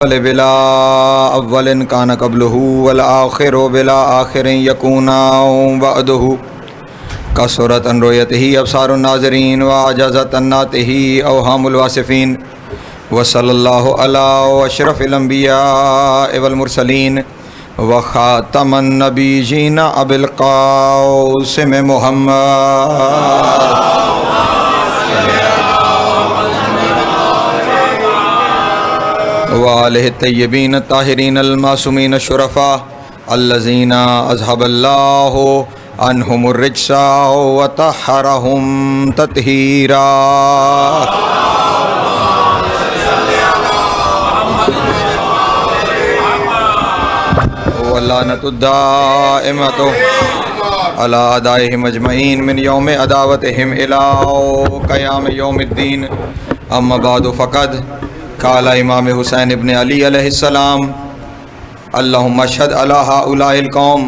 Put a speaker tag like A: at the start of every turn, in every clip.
A: बिला अव्वलिन कान क़ब्लहु वल आखिरु बिला आखिरिन यकूना बअदहु कसरत अन रुयतिही अब्सारुन नाज़रीन व अजज़त अन नातिही अवहामुल वासिफ़ीन व सल्लल्लाहु अला अशरफिल अंबिया वल मुरसलीन व ख़ातमन नबिय्यीन अबिल क़ासिम मुहम्मद वालिहि तय्यबीन ताहिरीन अल-मासूमीन शुरफ़ा अल्लज़ीना अज़हबल्लाहु अन्हुमुर रिज्सा व तहहरहुम तत्हीरा। वल्लानतुद दाइमतु अला अदाइहिम अजमईन मिन यौम अदावतिहिम इला क़याम यौमिद्दीन। अम्मा बादु फ़क़द काला इमाम हुसैन इब्न अली अलैहिस्सलाम अल्लाहुम्मा अशहद अला हाउलाइल कौम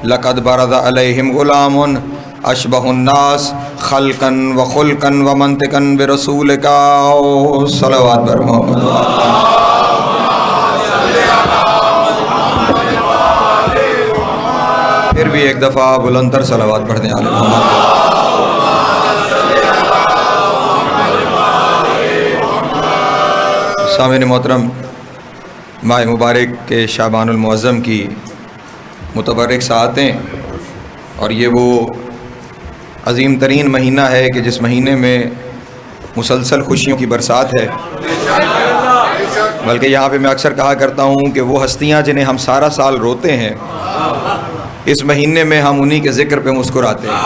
A: लक़द बरज़ अलैहिम गुलामुन अशबहुन नास खल्क़न व खुल्क़न व मंतिक़न बिरसूलिका सल्लल्लाहु अलैहि वसल्लम। फिर भी एक दफ़ा बुलंदर सलावत पढ़ दें आले मोहम्मद। सामिन मोहतरम, माह मुबारक के शाबानुल मुअज़्ज़म की मुतबर्रिक साअतें और ये वो अज़ीम तरीन महीना है कि जिस महीने में मुसलसल खुशियों की बरसात है। बल्कि यहाँ पे मैं अक्सर कहा करता हूँ कि वो हस्तियाँ जिन्हें हम सारा साल रोते हैं, इस महीने में हम उन्हीं के ज़िक्र पे मुस्कुराते हैं।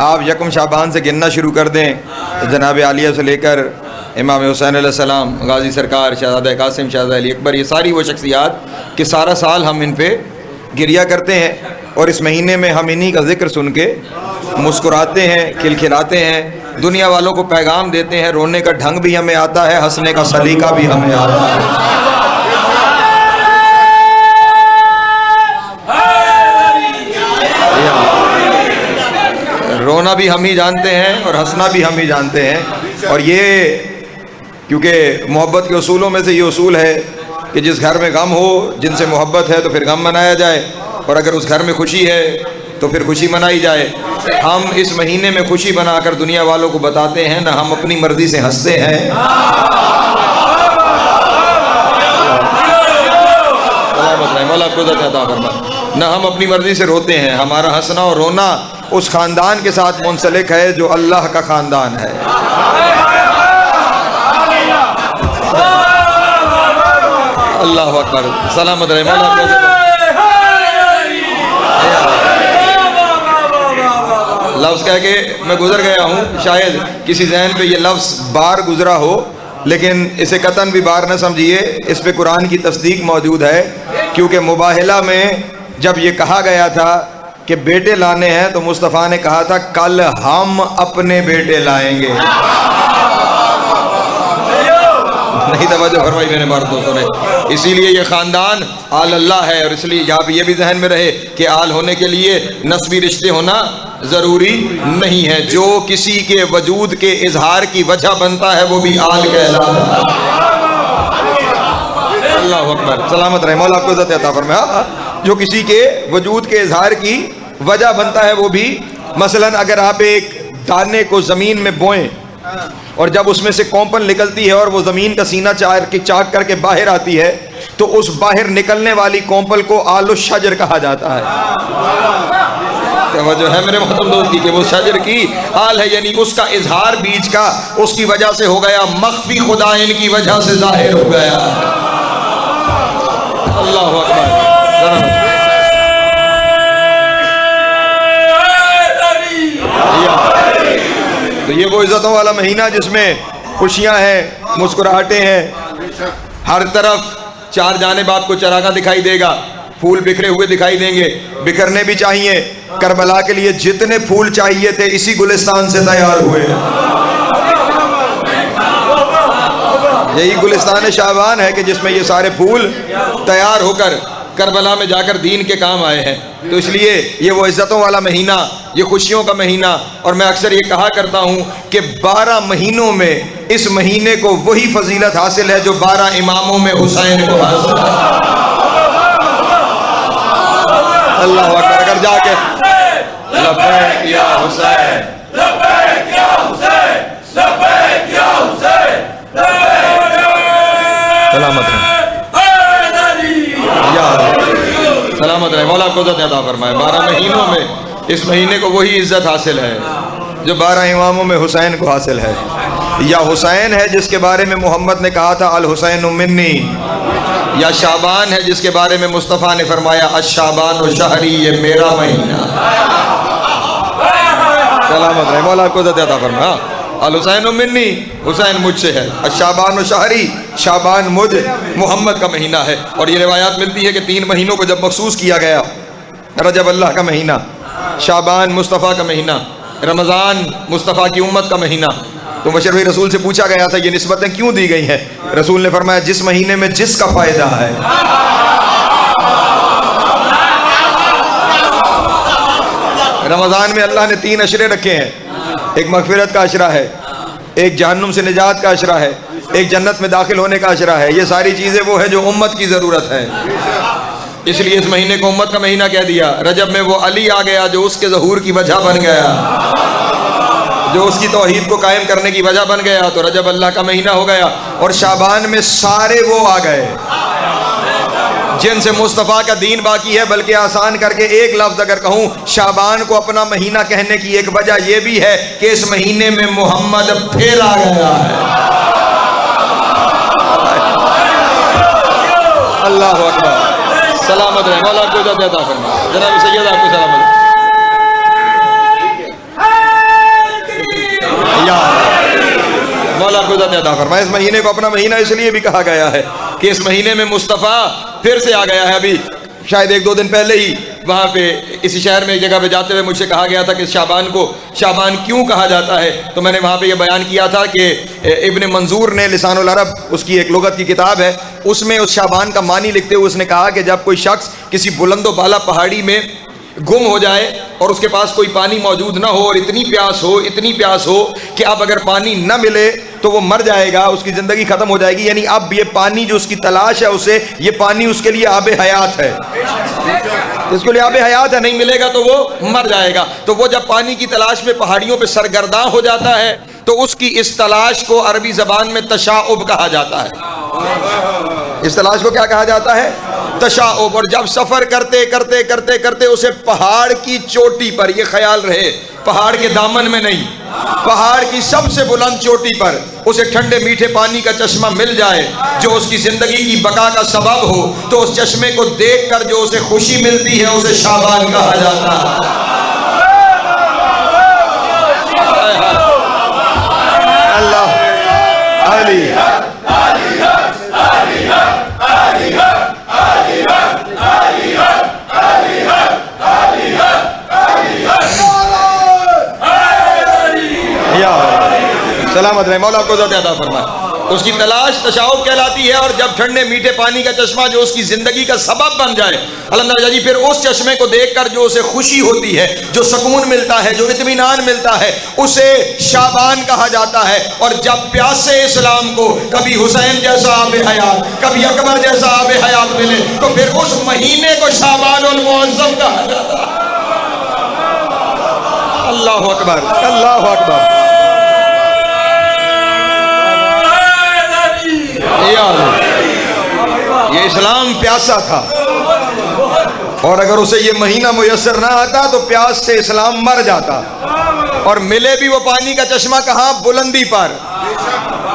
A: आप यकम शाबान से गिनना शुरू कर दें, जनाब आलिया से लेकर इमाम हुसैन अलैहिस्सलाम, गाजी सरकार, शहज़ादा कासिम, शहज़ादा अली अकबर, ये सारी वो शख्सियात कि सारा साल हम इन पे गिरिया करते हैं और इस महीने में हम इन्हीं का ज़िक्र सुन के मुस्कुराते हैं, खिलखिलाते हैं, दुनिया वालों को पैगाम देते हैं। रोने का ढंग भी हमें आता है, हंसने का सलीका भी हमें आता है। रोना भी हम ही जानते हैं और हंसना भी हम ही जानते हैं। और ये क्योंकि मोहब्बत के उसूलों में से ये उसूल है कि जिस घर में गम हो, जिनसे मोहब्बत है तो फिर गम मनाया जाए, और अगर उस घर में खुशी है तो फिर खुशी मनाई जाए। हम इस महीने में खुशी बनाकर दुनिया वालों को बताते हैं, ना हम अपनी मर्जी से हंसते हैं, ना हम अपनी मर्जी से रोते हैं। हमारा हंसना और रोना उस ख़ानदान के साथ मुंसलिक है जो अल्लाह का ख़ानदान है। अल्लाह अकबर, सलामत रहे मौला। लफ्ज़ कह के मैं गुजर गया हूँ, शायद किसी जहन पे ये लफ्ज़ बार गुजरा हो, लेकिन इसे कतन भी बार न समझिए। इस पे कुरान की तस्दीक मौजूद है, क्योंकि मुबाहिला में जब ये कहा गया था कि बेटे लाने हैं तो मुस्तफ़ा ने कहा था कल हम अपने बेटे लाएंगे। नहीं तवज्जो फरमाई मैंने बात दोस्तों ने। इसीलिए ये ख़ानदान आल अल्लाह है, और इसलिए यहाँ पे ये भी जहन में रहे कि आल होने के लिए नस्बी रिश्ते होना ज़रूरी नहीं है। जो किसी के वजूद के इजहार की वजह बनता है वो भी आल कहलाता है। अल्लाह अकबर, सलामत रहे मौला, आपको इज़्ज़त अता फरमाए। जो किसी के वजूद के इजहार की वजह बनता है वो भी, मसलन अगर आप एक दाने को ज़मीन में बोएं और जब उसमें से कौपन निकलती है और वो ज़मीन का सीना चाक करके बाहर आती है, तो उस बाहर निकलने वाली कौपल को आलु शजर कहा जाता है। जो है मेरे मोहतरम दोस्त की कि वो शजर की आल है, यानी उसका इजहार बीज का उसकी वजह से हो गया, मख्फी खुदाइन की वजह से जाहिर हो गया। अल्लाह अकबर। तो ये वो इज्जतों वाला महीना जिसमें खुशियां हैं, मुस्कुराहटें हैं, हर तरफ चार जानिब आपको चरागा दिखाई देगा, फूल बिखरे हुए दिखाई देंगे, बिखरने भी चाहिए। करबला के लिए जितने फूल चाहिए थे इसी गुलिस्तान से तैयार हुए। यही गुलिस्तान शाबान है कि जिसमें ये सारे फूल तैयार होकर करबला में जाकर दीन के काम आए हैं। तो इसलिए ये वो इज़्ज़तों वाला महीना, ये खुशियों का महीना। और मैं अक्सर ये कहा करता हूँ कि 12 महीनों में इस महीने को वही फजीलत हासिल है जो 12 इमामों में हुसैन को हासिल है। अल्लाह अकबर। अगर जाके लब्बैक या हुसैन, लब्बैक या हुसैन, लब्बैक या हुसैन, सलामत रहे सलामत रहे, मौला आपको अता फरमाए। 12 महीनों में इस महीने को वही इज्जत हासिल है जो 12 इमामों में हुसैन को हासिल है। या हुसैन है जिसके बारे में मोहम्मद ने कहा था अल हुसैन मिन्नी, या शाबान है जिसके बारे में मुस्तफ़ा ने फरमाया अश-शाबान शहरी, ये मेरा महीना। सलामत रहे, मौला आपको अता फरमाए। अल हुसैन मिन्नी, हुसैन मुझसे है। अश-शाबान शहरी, शाबान मुझ मोहम्मद का महीना है। और ये रिवायात मिलती है कि 3 महीनों को जब मखसूस किया गया, रजब अल्लाह का महीना, शाबान मुस्तफ़ा का महीना, रमज़ान मुस्तफ़ा की उम्मत का महीना, तो मुशर्रफ रसूल से पूछा गया था ये निस्बतें क्यों दी गई हैं। रसूल ने फरमाया जिस महीने में जिसका फ़ायदा है। रमज़ान में अल्लाह ने 3 अशरे रखे हैं, एक मगफिरत का अशरा है, एक जहन्नुम से निजात का अशरा है, एक जन्नत में दाखिल होने का अशरा है। ये सारी चीज़ें वो है जो उम्मत की ज़रूरत है, इसलिए इस महीने को उम्मत का महीना कह दिया। रजब में वो अली आ गया जो उसके ज़हूर की वजह बन गया, जो उसकी तौहीद को कायम करने की वजह बन गया, तो रजब अल्लाह का महीना हो गया। और शाबान में सारे वो आ गए जिनसे मुस्तफ़ा का दीन बाकी है। बल्कि आसान करके एक लफ्ज़ अगर कहूँ, शाबान को अपना महीना कहने की एक वजह यह भी है कि इस महीने में मोहम्मद फिर आ गया है। अल्लाह अकबर। सलामत रहे, मौला आपको इज़्ज़त अता फरमाए। जनाब सैयद आपको सलामत। मौला आपको इज़्ज़त अता फरमाए। इस महीने को अपना महीना इसलिए भी कहा गया है कि इस महीने में मुस्तफ़ा फिर से आ गया है। अभी शायद 1-2 दिन पहले ही वहाँ पे इसी शहर में एक जगह पे जाते हुए मुझसे कहा गया था कि शाबान को शाबान क्यों कहा जाता है। तो मैंने वहाँ पे ये बयान किया था कि इब्न मंजूर ने लिसानुल अरब, उसकी एक लुगत की किताब है, उसमें उस शाबान का मानी लिखते हुए उसने कहा कि जब कोई शख्स किसी बुलंदो बाला पहाड़ी में गुम हो जाए और उसके पास कोई पानी मौजूद ना हो और इतनी प्यास हो कि अब अगर पानी न मिले तो वो मर जाएगा, उसकी ज़िंदगी ख़त्म हो जाएगी। यानी अब ये पानी जो उसकी तलाश है उसे, ये पानी उसके लिए आबे हयात है, इसके लिए आबे हयात है, नहीं मिलेगा तो वो मर जाएगा। तो वो जब पानी की तलाश में पहाड़ियों पे सरगर्दा हो जाता है तो उसकी इस तलाश को अरबी ज़बान में तशाउब कहा जाता है। इस तलाश को क्या कहा जाता है? तशाउब। और जब सफ़र करते करते करते करते उसे पहाड़ की चोटी पर, ये ख्याल रहे पहाड़ के दामन में नहीं, पहाड़ की सबसे बुलंद चोटी पर उसे ठंडे मीठे पानी का चश्मा मिल जाए जो उसकी ज़िंदगी की बका का सबब हो, तो उस चश्मे को देखकर जो उसे खुशी मिलती है उसे शाबान कहा जाता है। अल्लाह अली सलामत रहे, मौला आपको ज़िंदगी अता फरमाए। उसकी तलाश तशाउब कहलाती है। और जब ठंडे मीठे पानी का चश्मा जो उसकी ज़िंदगी का सबब बन जाए, अल्हम्दुलिल्लाह जी, फिर उस चश्मे को देखकर जो उसे खुशी होती है, जो सुकून मिलता है, जो इत्मीनान मिलता है, उसे शाबान कहा जाता है। और जब प्यासे इस्लाम को कभी हुसैन जैसा आबे हयात, कभी अकबर जैसा आबे हयात मिले, तो फिर उस महीने को शाबानुल मुअज़्ज़म कहा जाता है। अल्लाह अकबर, अल्लाह अकबर। ये इस्लाम प्यासा था और अगर उसे ये महीना मुयस्सर ना आता तो प्यास से इस्लाम मर जाता। और मिले भी वो पानी का चश्मा कहाँ? बुलंदी पर,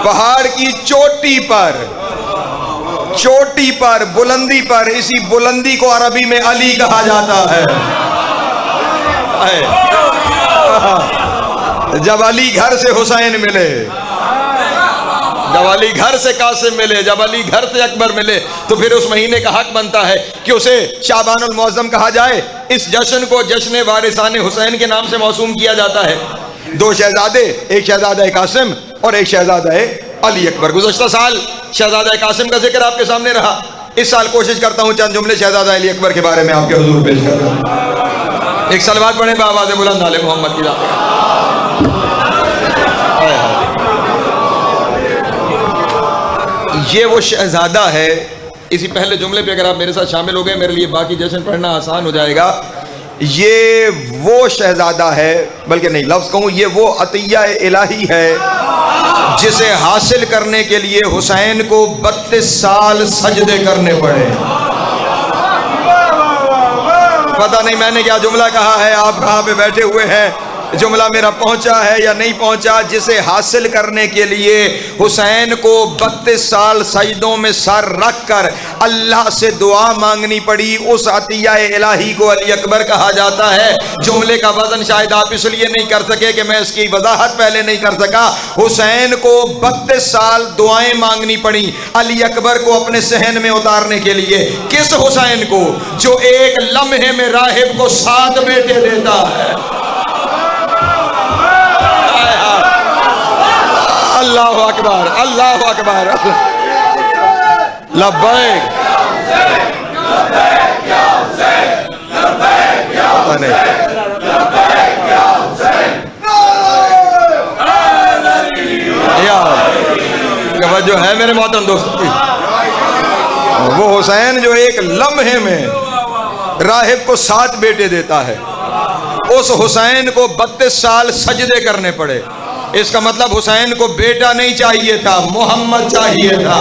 A: पहाड़ की चोटी पर, चोटी पर, बुलंदी पर। इसी बुलंदी को अरबी में अली कहा जाता है। जब अली घर से हुसैन मिले, जब अली घर से कासिम मिले, जब अली घर से अकबर मिले, तो फिर उस महीने का हक बनता है कि उसे शाबानुल मुअज़्ज़म कहा जाए। इस जश्न को जश्न वारिसाने हुसैन के नाम से मौसूम किया जाता है। 2 शहजादे, एक शहजादा कासिम और एक शहजादा अली अकबर। गुज़श्ता साल शहजादा कासिम का जिक्र आपके सामने रहा। इस साल कोशिश करता हूँ चंद जुमले शहजादा अली अकबर के बारे में आपके हुजूर पेश कर रहा हूँ। एक सलवात पढ़े बावाज़ बुलंद आले मोहम्मद की जात। ये वो शहजादा है। इसी पहले जुमले पे अगर आप मेरे साथ शामिल हो गए, मेरे लिए बाकी जश्न पढ़ना आसान हो जाएगा। ये वो शहजादा है, बल्कि नहीं लफ्ज़ कहूँ, ये वो अतिया इलाही है जिसे हासिल करने के लिए हुसैन को 32 साल सजदे करने पड़े। पता नहीं मैंने क्या जुमला कहा है, आप कहाँ पे बैठे हुए हैं, जुमला मेरा पहुंचा है या नहीं पहुंचा। जिसे हासिल करने के लिए हुसैन को 32 साल सजदों में सर रख कर अल्लाह से दुआ मांगनी पड़ी, उस अतिया इलाही को अली अकबर कहा जाता है। जुमले का वजन शायद आप इसलिए नहीं कर सके कि मैं इसकी वजाहत पहले नहीं कर सका। हुसैन को 32 साल दुआएं मांगनी पड़ी अली अकबर को अपने सहन में उतारने के लिए। किस हुसैन को? जो एक लम्हे में राहिब को 7 बेटे देता है। अल्लाह अकबर, अल्लाह अकबर। लब्बैक जो है मेरे मोहतरम दोस्त, वो हुसैन जो एक लम्हे में राहिब को 7 बेटे देता है, उस हुसैन को 32 साल सजदे करने पड़े। इसका मतलब हुसैन को बेटा नहीं चाहिए था, मोहम्मद चाहिए था।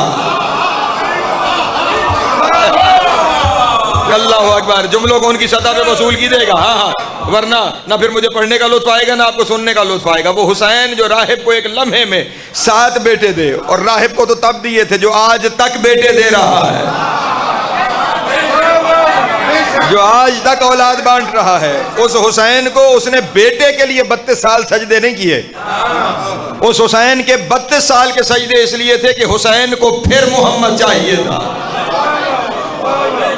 A: अल्लाह अकबर। जुमलों को उनकी सतह पे वसूल की देगा। हाँ हाँ, वरना ना फिर मुझे पढ़ने का लुत्फ आएगा ना आपको सुनने का लुत्फ आएगा। वो हुसैन जो राहिब को एक लम्हे में 7 बेटे दे, और राहिब को तो तब दिए थे जो आज तक बेटे दे रहा है, जो आज तक औलाद बांट रहा है। उस हुसैन को उसने बेटे के लिए 32 साल सजदे नहीं किए। उस हुसैन के 32 साल के सजदे इसलिए थे कि हुसैन को फिर मोहम्मद चाहिए था।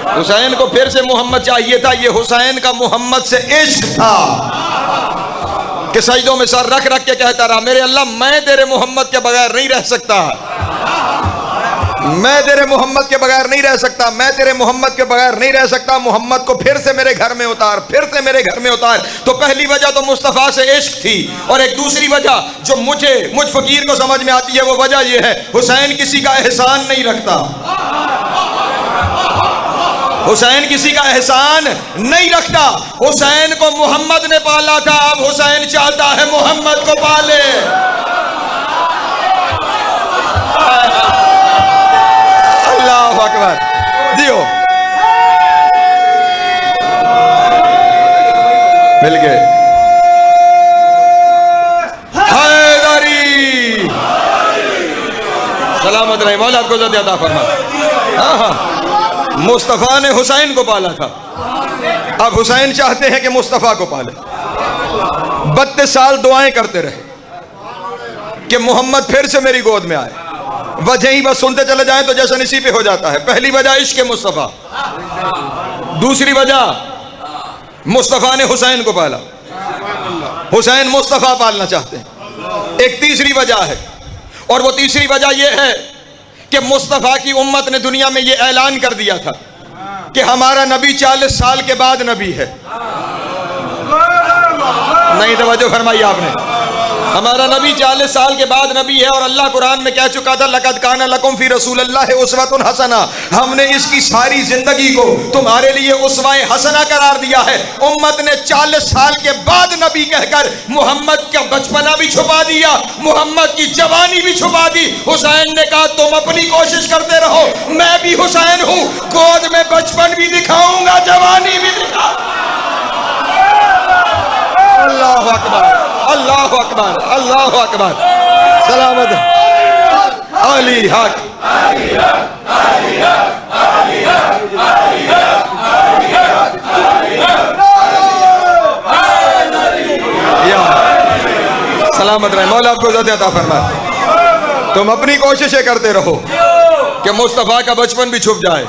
A: हुसैन को फिर से मोहम्मद चाहिए था। ये हुसैन का मोहम्मद से इश्क था कि सजदों में सर रख रख के कहता रहा, मेरे अल्लाह मैं तेरे मोहम्मद के बगैर नहीं रह सकता, मैं तेरे मोहम्मद के बगैर नहीं रह सकता, मैं तेरे मोहम्मद के बगैर नहीं रह सकता। मोहम्मद को फिर से मेरे घर में उतार, फिर से मेरे घर में उतार। तो पहली वजह तो मुस्तफ़ा से इश्क थी, और एक दूसरी वजह जो मुझ फकीर को समझ में आती है, वो वजह ये है, हुसैन किसी का एहसान नहीं रखता। हुसैन किसी का एहसान नहीं रखता। हुसैन को मोहम्मद ने पाला था, अब हुसैन चाहता है मोहम्मद को पाले। अल्लाह अकबर। दियो मिल गए। हैदरी सलामत रहे, मौला आपको ज़िंदगी अता फरमा। हाँ हाँ, मुस्तफ़ा ने हुसैन को पाला था, अब हुसैन चाहते हैं कि मुस्तफ़ा को पाले। 32 साल दुआएं करते रहे कि मोहम्मद फिर से मेरी गोद में आए। वजह ही बस सुनते चले जाएं तो जश्न इसी पे हो जाता है। पहली वजह इश्क मुस्तफ़ा, दूसरी वजह मुस्तफ़ा ने हुसैन को पाला, हुसैन मुस्तफ़ा पालना चाहते हैं। एक तीसरी वजह है, और वो तीसरी वजह यह है कि मुस्तफ़ा की उम्मत ने दुनिया में यह ऐलान कर दिया था कि हमारा नबी 40 साल के बाद नबी है। नहीं तवज्जो फरमाई आपने, हमारा नबी 40 साल के बाद नबी है। और अल्लाह कुरान में कह चुका था, लक़द काना लकुम फी रसूलिल्लाहि उस्वतुन हसना, हमने इसकी सारी जिंदगी को तुम्हारे लिए उस्वा-ए हसना करार दिया है। उम्मत ने 40 साल के बाद नबी कहकर मोहम्मद का बचपना भी छुपा दिया, मोहम्मद की जवानी भी छुपा दी। हुसैन ने कहा तुम अपनी कोशिश करते रहो, मैं भी हुसैन हूँ, गोद में बचपन भी दिखाऊंगा, जवानी भी दिखा। अल्लाह अकबर, अल्लाह अकबर, अल्लाह अकबर। सलामत अली हक, अली हक, अली हक, अली हक, अली हक, अली हक, अली हक। सलामत रहे, मौला आपको ज़िंदगी अता फरमाए। तुम अपनी कोशिशें करते रहो कि मुस्तफ़ा का बचपन भी छुप जाए,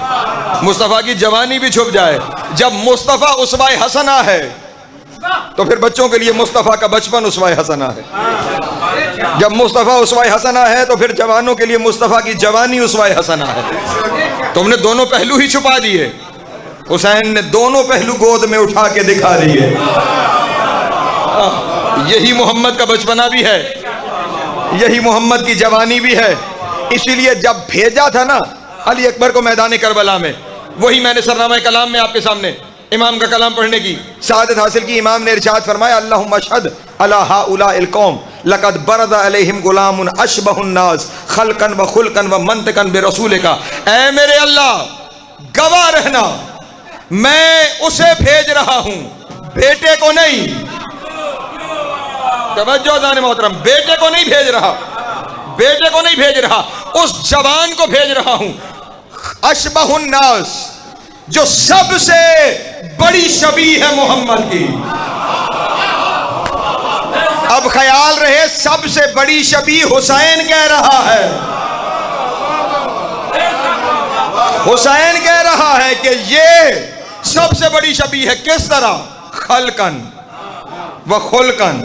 A: मुस्तफ़ा की जवानी भी छुप जाए। जब मुस्तफ़ा उस्वा-ए हसना है तो फिर बच्चों के लिए मुस्तफ़ा का बचपन उस्वा-ए हसना है। जब मुस्तफ़ा उस्वा-ए हसना है तो फिर जवानों के लिए मुस्तफ़ा की जवानी उस्वा-ए हसना है। तुमने दोनों पहलू ही छुपा दिए। हुसैन ने दोनों पहलू गोद में उठा के दिखा दिए। यही मोहम्मद का बचपना भी है, यही मोहम्मद की जवानी भी है। इसीलिए जब भेजा था ना अली अकबर को मैदान करबला में, वही मैंने सरनामा कलाम में आपके सामने इमाम का कलाम पढ़ने की सआदत हासिल की। इमाम ने इरशाद फरमाया, अल्लाहुम्मा अशहद अला हाउलाइल कौम लक़द बरज़ अलैहिम गुलामुन अशबहुन नास खल्कन व खुल्कन व मंतकन बिरसूलिका। ऐ मेरे अल्लाह, गवाह रहना, मैं उसे भेज रहा हूं, बेटे को नहीं। तवज्जो जाने मोहतरम, बेटे को नहीं भेज रहा, बेटे को नहीं भेज रहा, उस जवान को भेज रहा हूं। अशबहुन नास, जो सबसे बड़ी शबी है मोहम्मद की। अब ख्याल रहे, सबसे बड़ी शबी हुसैन कह रहा है। हुसैन कह रहा है कि ये सबसे बड़ी शबी है। किस तरह? खलकन व खुलकन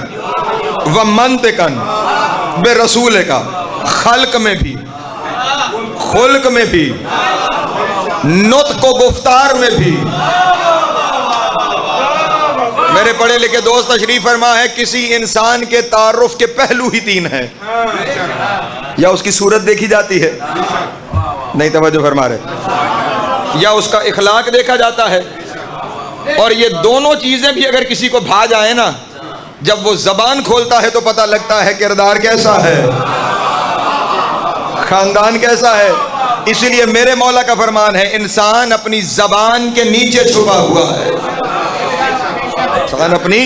A: व मंतकन बे रसूल का। खल्क में भी, खुल्क में भी, नुत्क को गुफ्तार में भी। मेरे पढ़े लिखे दोस्त तशरीफ फरमा है, किसी इंसान के तारुफ के पहलू ही तीन है। या उसकी सूरत देखी जाती है, नहीं तवज्जो फरमा रहे, या उसका इखलाक देखा जाता है। और ये दोनों चीजें भी अगर किसी को भा जाए ना, जब वो जबान खोलता है तो पता लगता है किरदार कैसा है, खानदान कैसा है। इसलिए मेरे मौला का फरमान है, इंसान अपनी जबान के नीचे छुपा हुआ है। इंसान अपनी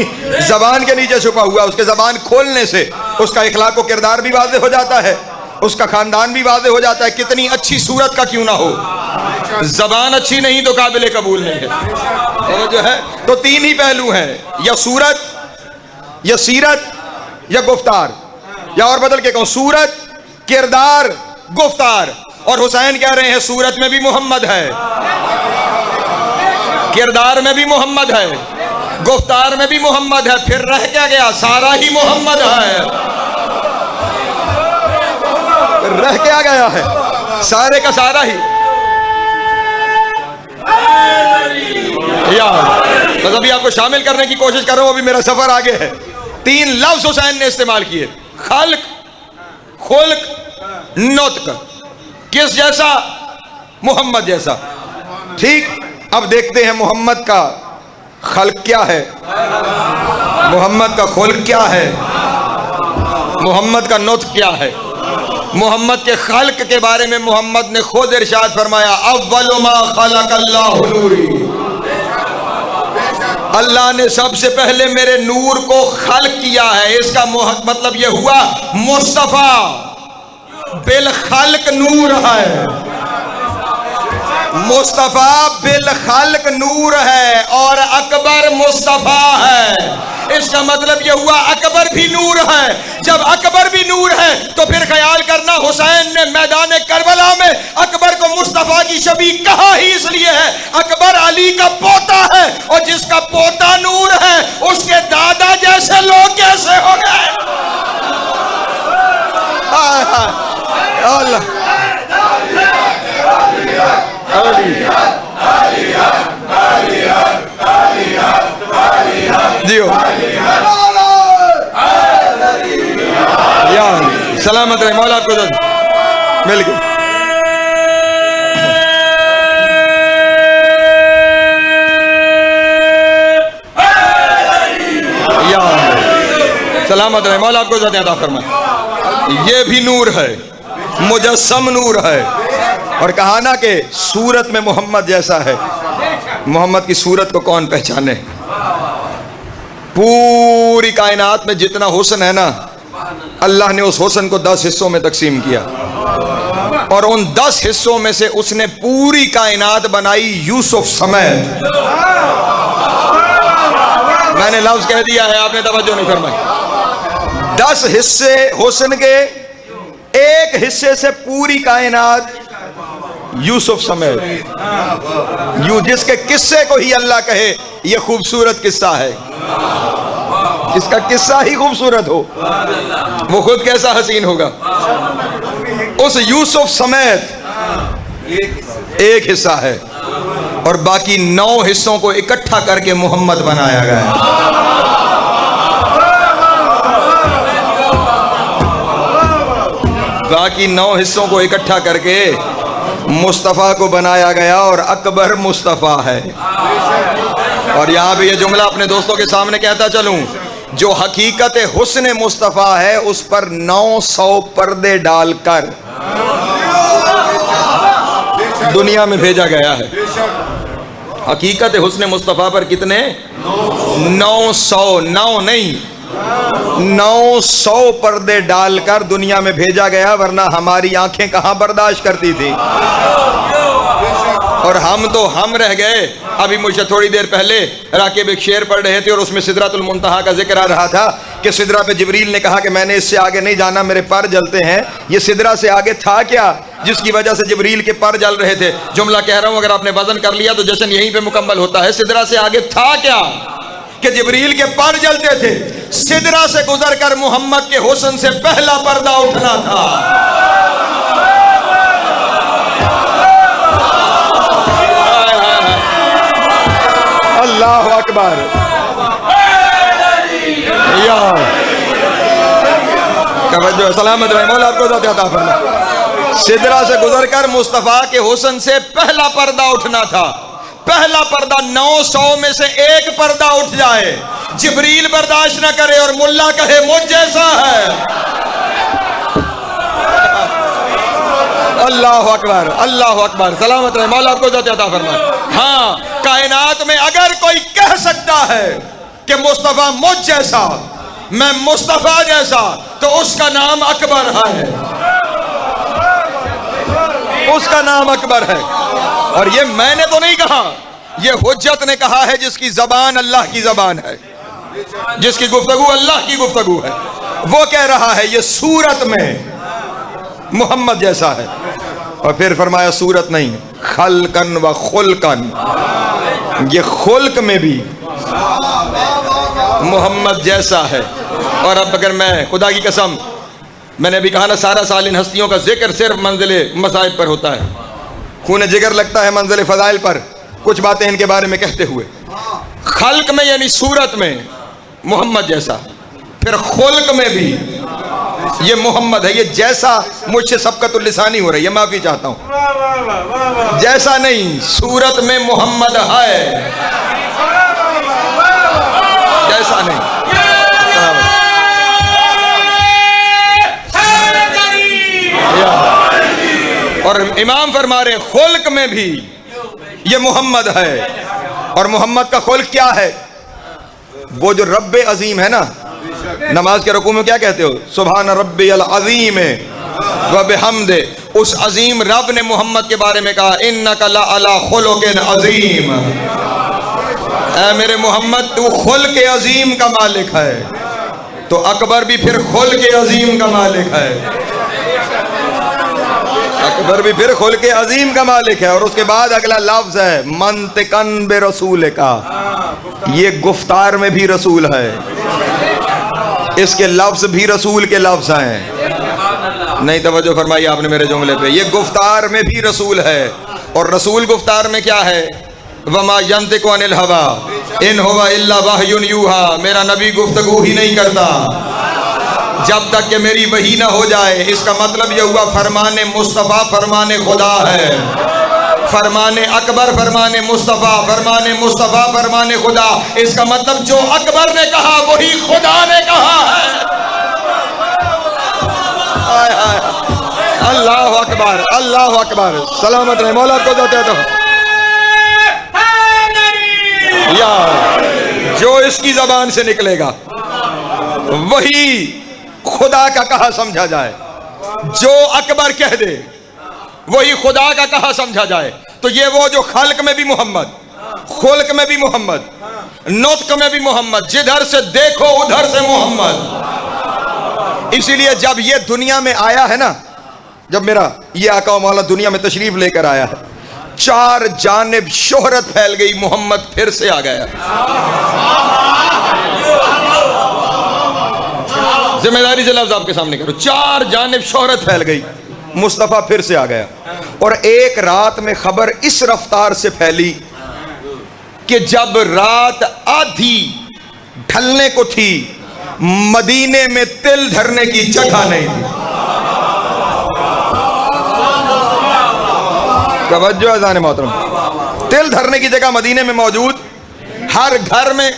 A: जबान के नीचे छुपा हुआ है। उसके जबान खोलने से उसका इखलाक व किरदार भी वाज़ेह हो जाता है, उसका खानदान भी वाज़ेह हो जाता है। कितनी अच्छी सूरत का क्यों ना हो, जबान अच्छी नहीं तो काबिल कबूल नहीं है। जो है तो तीन ही पहलू हैं, या सूरत, या सीरत, या गुफ्तार। या और बदल के कहूं, सूरत, किरदार, गुफ्तार। और हुसैन कह रहे हैं सूरत में भी मोहम्मद है, किरदार में भी मोहम्मद है, गुफ्तार में भी मोहम्मद है। फिर रह क्या गया? सारा ही मोहम्मद है। रह क्या गया है? सारे का सारा ही। यार बस अभी आपको शामिल करने की कोशिश कर रहा हूं, अभी मेरा सफर आगे है। तीन लफ्ज हुसैन ने इस्तेमाल किए, खल्क, खुल्क, नुत्क। किस जैसा? मोहम्मद जैसा। ठीक, अब देखते हैं मोहम्मद का खल्क क्या है, मोहम्मद का खुल्क क्या है, मोहम्मद का नुत्क क्या है। मोहम्मद के खल्क के बारे में मोहम्मद ने खुद इरशाद फरमाया, अव्वलु मा खलक़ल्लाहु नूरी। अल्लाह ने सबसे पहले मेरे नूर को खल्क किया है। इसका मतलब यह हुआ मुस्तफा बिल खल्क नूर है, मुस्तफा बिल खल्क नूर है और अकबर मुस्तफा है। इसका मतलब यह हुआ अकबर भी नूर है। जब अकबर भी नूर है तो फिर ख्याल करना, हुसैन ने मैदान करबला में अकबर को मुस्तफा की शबी कहा ही इसलिए है, अकबर अली का पोता है, और जिसका पोता नूर है उसके दादा जैसे लोग कैसे हो गए? अल्लाह जियो यार, सलामत रहे मौला, आपको मिल गई। सलामत रहे मौला, आपको अता फरमाए। ये भी नूर है, मुजस्सम नूर है। और कहा ना कि सूरत में मोहम्मद जैसा है। मोहम्मद की सूरत को कौन पहचाने? पूरी कायनात में जितना हुस्न है ना, अल्लाह ने उस हुस्न को 10 हिस्सों में तकसीम किया, और उन 10 हिस्सों में से उसने पूरी कायनात बनाई यूसुफ समेत। मैंने लफ्ज कह दिया है, आपने तवज्जो नहीं फरमाई। 10 हिस्से हुस्न के, एक हिस्से से पूरी कायनात यूसुफ समेत। यू जिसके किस्से को ही अल्लाह कहे ये खूबसूरत किस्सा है, जिसका किस्सा ही खूबसूरत हो, वो खुद कैसा हसीन होगा। उस यूसुफ समेत एक हिस्सा है, और बाकी 9 हिस्सों को इकट्ठा करके मोहम्मद बनाया गया है। बाकी 9 हिस्सों को इकट्ठा करके मुस्तफ़ा को बनाया गया, और अकबर मुस्तफ़ा है। और यहाँ पे ये जुमला अपने दोस्तों के सामने कहता चलूं, जो हकीकत हुस्न मुस्तफ़ा है उस पर 900 पर्दे डालकर दुनिया में भेजा गया है। हकीकत हुस्न मुस्तफ़ा पर कितने? 900, 9 नहीं 900 पर्दे डालकर दुनिया में भेजा गया, वरना हमारी आंखें कहां बर्दाश्त करती थी। और हम तो हम रह गए। अभी मुझे थोड़ी देर पहले राकिब एक शेर पढ़ रहे थे, और उसमें सिदरतुल मुंतहा का जिक्र आ रहा था कि सिदरा पे जिब्रील ने कहा कि मैंने इससे आगे नहीं जाना, मेरे पर जलते हैं। ये सिदरा से आगे था क्या जिसकी वजह से जिब्रील के पर जल रहे थे? जुमला कह रहा हूं, अगर आपने वजन कर लिया तो जश्न यहीं पे मुकम्मल होता है। सिदरा से आगे था क्या कि जिब्रील के पर जलते थे? सिदरा से गुजरकर मोहम्मद के हुस्न से पहला पर्दा उठना था। अल्लाह अकबर। तवज्जो, सलामत रहे मौला, आपको ज़ात अता फरमाए। सिदरा से गुजरकर मुस्तफ़ा के हुस्न से पहला पर्दा उठना था। पहला पर्दा 900 में से एक पर्दा उठ जाए, जिब्रील बर्दाश्त न करे और मुल्ला कहे मुझ जैसा है। अल्लाह अकबर, अल्लाह अकबर। सलामत रहे मौला, आपको ज़ात अता फरमाए। हाँ, कायनात में अगर कोई कह सकता है कि मुस्तफ़ा मुझ जैसा, मैं मुस्तफ़ा जैसा, तो उसका नाम अकबर है। उसका नाम अकबर है। और ये मैंने तो नहीं कहा, ये हुज्जत ने कहा है, जिसकी जबान अल्लाह की जबान है, जिसकी गुफ्तगू अल्लाह की गुफ्तगू है, वो कह रहा है ये सूरत में मोहम्मद जैसा है। और फिर फरमाया सूरत नहीं, खल्कन व खुल्कन, ये खुल्क में भी मोहम्मद जैसा है। और अब अगर मैं खुदा की कसम, मैंने अभी कहा ना, सारा साल इन हस्तियों का जिक्र सिर्फ मंजिले मसाइब पर होता है। खून जिगर लगता है मंजिल फजाइल पर कुछ बातें इनके बारे में कहते हुए। खल्क में यानी सूरत में मोहम्मद जैसा, फिर खुल्क में भी ये मोहम्मद है। ये जैसा मुझसे सबकतुल लिसानी हो रही है, माफी चाहता हूं। जैसा नहीं, सूरत में मोहम्मद है, जैसा नहीं। और इमाम फरमा रहे खुल्क में भी ये मोहम्मद है। और मोहम्मद का खुल्क क्या है? वो जो रब्बे अजीम है ना, नमाज के रुकू में क्या कहते हो? सुभान रब्बियल अज़ीम व बिहम्दे। उस अजीम रब ने मोहम्मद के बारे में कहा, इन्नका लअला खुलुकिन अज़ीम। ऐ मेरे मोहम्मद, तू खुल्क अजीम का मालिक है। तो अकबर भी फिर खुल्क अजीम का मालिक है। अकबर भी फिर खुल्क अजीम का मालिक है। और उसके बाद अगला लफ्ज है मंतिकन बे रसूल का, ये गुफ्तार में भी रसूल है, इसके लफ्ज भी रसूल के लफ्ज हैं। नहीं तवज्जो फरमाई आपने मेरे जुमले पे, ये गुफ्तार में भी रसूल है। और रसूल गुफ्तार में क्या है? वमा यंतिकु अनिल हवा इन हुवा इल्ला वहयुन यूहा। मेरा नबी गुफ्तगू ही नहीं करता जब तक कि मेरी वही ना हो जाए। इसका मतलब यह हुआ फरमाने मुस्तफ़ा फरमाने खुदा है, फरमाने अकबर फरमाने मुस्तफ़ा, फरमाने मुस्तफ़ा फरमाने खुदा। इसका मतलब जो अकबर ने कहा वही खुदा ने कहा है। अल्लाह अकबर, अल्लाह अकबर। सलामत रहे मौला को देते तो या जो इसकी जबान से निकलेगा वही खुदा का कहा समझा जाए। जो अकबर कह दे वही खुदा का कहा समझा जाए। तो ये वो जो खल्क में भी मोहम्मद, खुल्क में भी मोहम्मद, नुत्क में भी मोहम्मद, जिधर से देखो उधर से मोहम्मद। इसीलिए जब ये दुनिया में आया है ना, जब मेरा ये आका व मौला दुनिया में तशरीफ लेकर आया है, चार जानिब शोहरत फैल गई, मोहम्मद फिर से आ गया। जिम्मेदारी से लफ्ज आपके सामने करो, चार जानिब शोहरत फैल गई, मुस्तफ़ा फिर से आ गया। और एक रात में खबर इस रफ्तार से फैली कि जब रात आधी ढलने को थी, मदीने में तिल धरने की जगह नहीं थी। तवज्जो अज़ान मोहतरम, तिल धरने की जगह मदीने में मौजूद, हर घर में,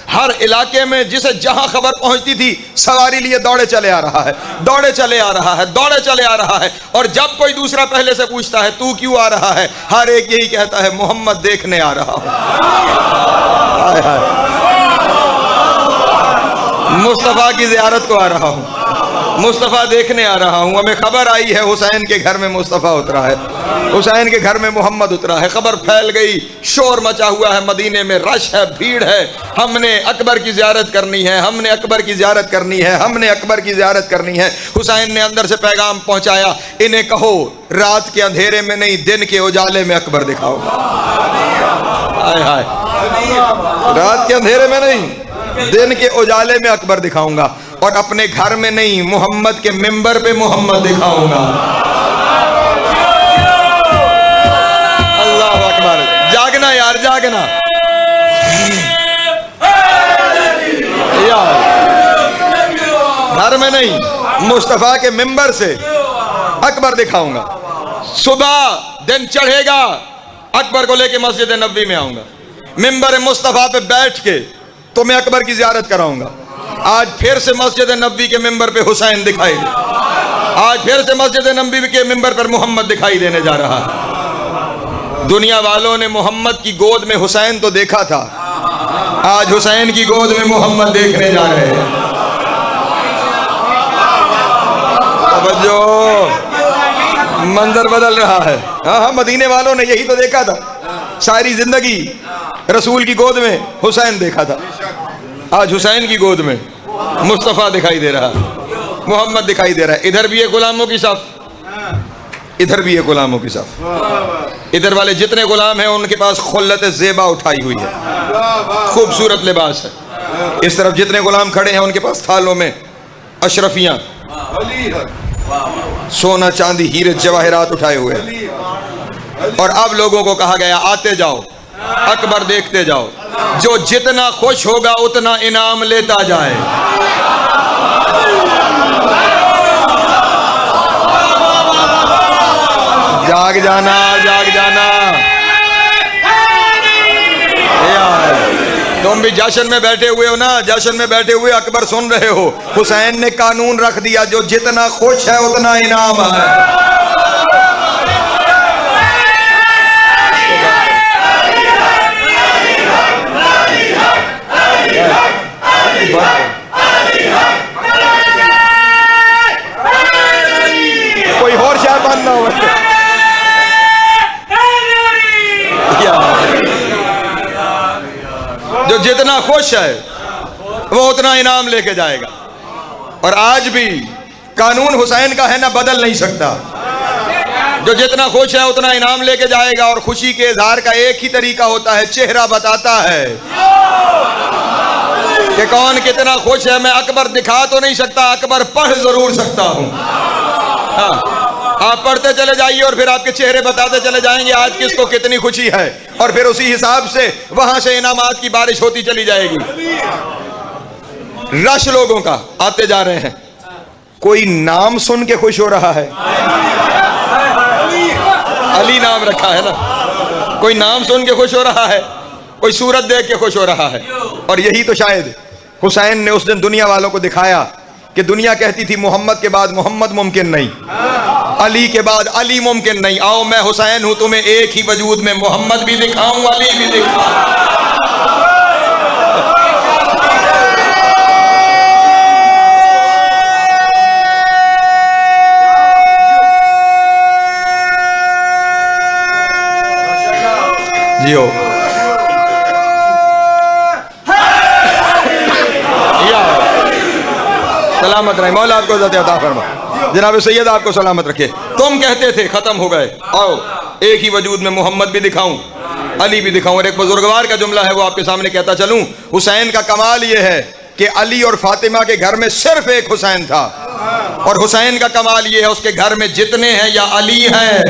A: हर इलाके में, जिसे जहां खबर पहुंचती थी सवारी लिए दौड़े चले आ रहा है, दौड़े चले आ रहा है, दौड़े चले आ रहा है। और जब कोई दूसरा पहले से पूछता है तू क्यों आ रहा है, हर एक यही कहता है मोहम्मद देखने आ रहा हूं, मुस्तफ़ा की ज़ियारत को आ रहा हूँ, मुस्तफ़ा देखने आ रहा हूँ। हमें खबर आई है हुसैन के घर में मुस्तफ़ा उतरा है, हुसैन के घर में मोहम्मद उतरा है। खबर फैल गई, शोर मचा हुआ है, मदीने में रश है, भीड़ है। हमने अकबर की ज़ियारत करनी है, हमने अकबर की ज़ियारत करनी है, हमने अकबर की ज़ियारत करनी है। हुसैन ने अंदर से पैगाम पहुँचाया, इन्हें कहो रात के अंधेरे में नहीं, दिन के उजाले में अकबर दिखाओ। हाय हाय, रात के अंधेरे में नहीं, दिन के उजाले में अकबर दिखाऊंगा, और अपने घर में नहीं, मोहम्मद के मिंबर पे मोहम्मद दिखाऊंगा। अल्लाह अकबर, जागना यार, जागना यार, घर में नहीं, मुस्तफ़ा के मिंबर से अकबर दिखाऊंगा। सुबह दिन चढ़ेगा, अकबर को लेके मस्जिद नबवी में आऊंगा, मिंबर मुस्तफ़ा पे बैठ के तो मैं अकबर की ज़ियारत कराऊंगा। आज फिर से मस्जिद नबवी के मिंबर पे हुसैन दिखाई दे, आज फिर से मस्जिद नबवी के मिंबर पर मोहम्मद दिखाई देने जा रहा है। दुनिया वालों ने मोहम्मद की गोद में हुसैन तो देखा था, आज हुसैन की गोद में मोहम्मद देखने जा रहे हैं। तवज्जो, मंजर बदल रहा है। हाँ, मदीने वालों ने यही तो देखा था, सारी जिंदगी रसूल की गोद में हुसैन देखा था, आज हुसैन की गोद में मुस्तफ़ा दिखाई दे रहा है, मोहम्मद दिखाई दे रहा है। इधर भी है गुलामों की साफ, इधर भी है गुलामों की साफ। इधर वाले जितने गुलाम हैं उनके पास खुल्लत ज़ेबा उठाई हुई है, खूबसूरत लिबास है। इस तरफ जितने गुलाम खड़े हैं उनके पास थालों में अशरफियाँ, सोना चांदी हीरे जवाहरात उठाए हुए हैं। और अब लोगों को कहा गया आते जाओ, अकबर देखते जाओ, जो जितना खुश होगा उतना इनाम लेता जाए। जाग जाना, जाग जाना यार, तुम भी जश्न में बैठे हुए हो ना, जश्न में बैठे हुए अकबर सुन रहे हो। हुसैन ने कानून रख दिया, जो जितना खुश है उतना इनाम है। कोई और शायर बनना हो, जो जितना खुश है वो उतना इनाम लेके जाएगा। और आज भी कानून हुसैन का है ना, बदल नहीं सकता। जो जितना खुश है उतना इनाम लेके जाएगा। और खुशी के इजहार का एक ही तरीका होता है, चेहरा बताता है कि कौन कितना खुश है। मैं अकबर दिखा तो नहीं सकता, अकबर पढ़ जरूर सकता हूं। हाँ, आप पढ़ते चले जाइए और फिर आपके चेहरे बताते चले जाएंगे आज किसको कितनी खुशी है, और फिर उसी हिसाब से वहां से इनामात की बारिश होती चली जाएगी। रश लोगों का आते जा रहे हैं, कोई नाम सुन के खुश हो रहा है, अली नाम रखा है ना, कोई नाम सुन के खुश हो रहा है, कोई सूरत देख के खुश हो रहा है। और यही तो शायद हुसैन ने उस दिन दुनिया वालों को दिखाया कि दुनिया कहती थी मोहम्मद के बाद मोहम्मद मुमकिन नहीं, अली के बाद अली मुमकिन नहीं। आओ मैं हुसैन हूं, तुम्हें एक ही वजूद में मोहम्मद भी दिखाऊं, अली भी दिखाऊं। जियो सलामत रहे, मौला आपको इज़्ज़त अता फरमा, जनाब सैयद आपको सलामत रखे। तुम कहते थे खत्म हो गए, आओ एक ही वजूद में मोहम्मद भी दिखाऊं, अली भी दिखाऊं। और एक बुजुर्गवार का जुमला है, वो आपके सामने कहता चलूं। हुसैन का कमाल ये है कि अली और फातिमा के घर में सिर्फ एक हुसैन था, और हुसैन का कमाल ये है उसके घर में जितने हैं या अली हैं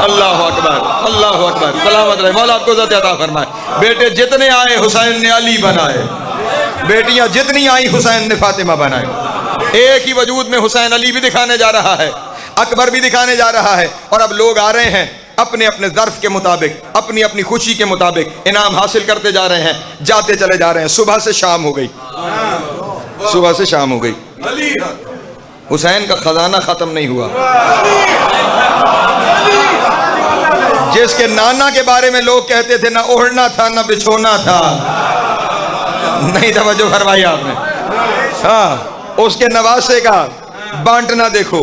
A: अल्लाह अकबर, अल्लाह अकबर। सलामत रहे, मौला आपको इज्जत अता फरमाए। बेटे जितने आए हुसैन ने अली बनाए, बेटियां जितनी आई हुसैन ने फातिमा बनाए। एक ही वजूद में हुसैन अली भी दिखाने जा रहा है, अकबर भी दिखाने जा रहा है, और अब लोग आ रहे हैं अपने अपने ज़र्फ के मुताबिक, अपनी अपनी खुशी के मुताबिक इनाम हासिल करते जा रहे हैं, जाते चले जा रहे हैं। सुबह से शाम हो गई, सुबह से शाम हो गई, हुसैन का खजाना खत्म नहीं हुआ। जिसके नाना के बारे में लोग कहते थे ना ओढ़ना था ना बिछोना था, नहीं तवज्जो फरमाई आपने। हाँ, उसके नवासे का बांटना देखो,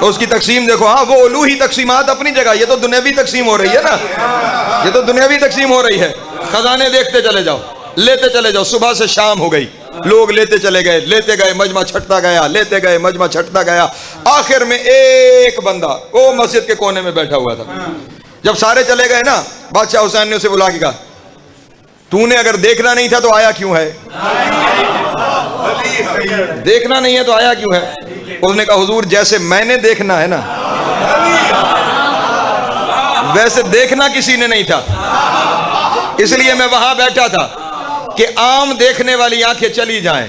A: उसकी तकसीम देखो। हाँ, वो उलूही तकसीमात अपनी जगह, ये तो दुनियावी तकसीम हो रही है ना, ये तो दुनियावी तकसीम हो रही है। खजाने देखते चले जाओ, लेते चले जाओ। सुबह से शाम हो गई, लोग लेते चले गए, लेते गए, मजमा छटता गया, लेते गए, मजमा छटता गया। आखिर में एक बंदा वो मस्जिद के कोने में बैठा हुआ था। जब सारे चले गए ना, बादशाह हुसैन ने उसे बुला के कहा, तूने अगर देखना नहीं था तो आया क्यों है? देखना नहीं है तो आया क्यों है? उसने कहा, हुजूर जैसे मैंने देखना है ना, वैसे देखना किसी ने नहीं था, इसलिए मैं वहां बैठा था कि आम देखने वाली आंखें चली जाएं।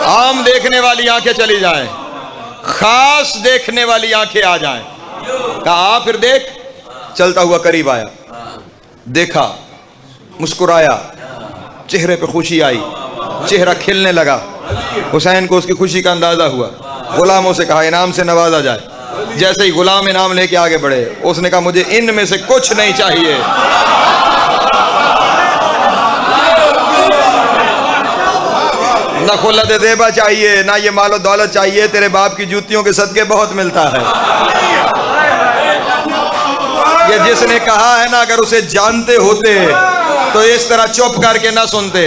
A: आम देखने वाली आंखें चली जाएं, खास देखने वाली आंखें आ जाएं। कहा फिर देख। चलता हुआ करीब आया, देखा, मुस्कुराया, चेहरे पे खुशी आई, चेहरा खिलने लगा। हुसैन को उसकी खुशी का अंदाजा हुआ। गुलामों से कहा इनाम से नवाजा जाए। जैसे ही गुलाम इनाम लेके आगे बढ़े, उसने कहा मुझे इनमें से कुछ नहीं चाहिए, ना खुल्लत ज़ेबा चाहिए, ना ये मालो दौलत चाहिए, तेरे बाप की जूतियों के सदके बहुत मिलता है। ये जिसने कहा है ना, अगर उसे जानते होते तो इस तरह चुप करके ना सुनते।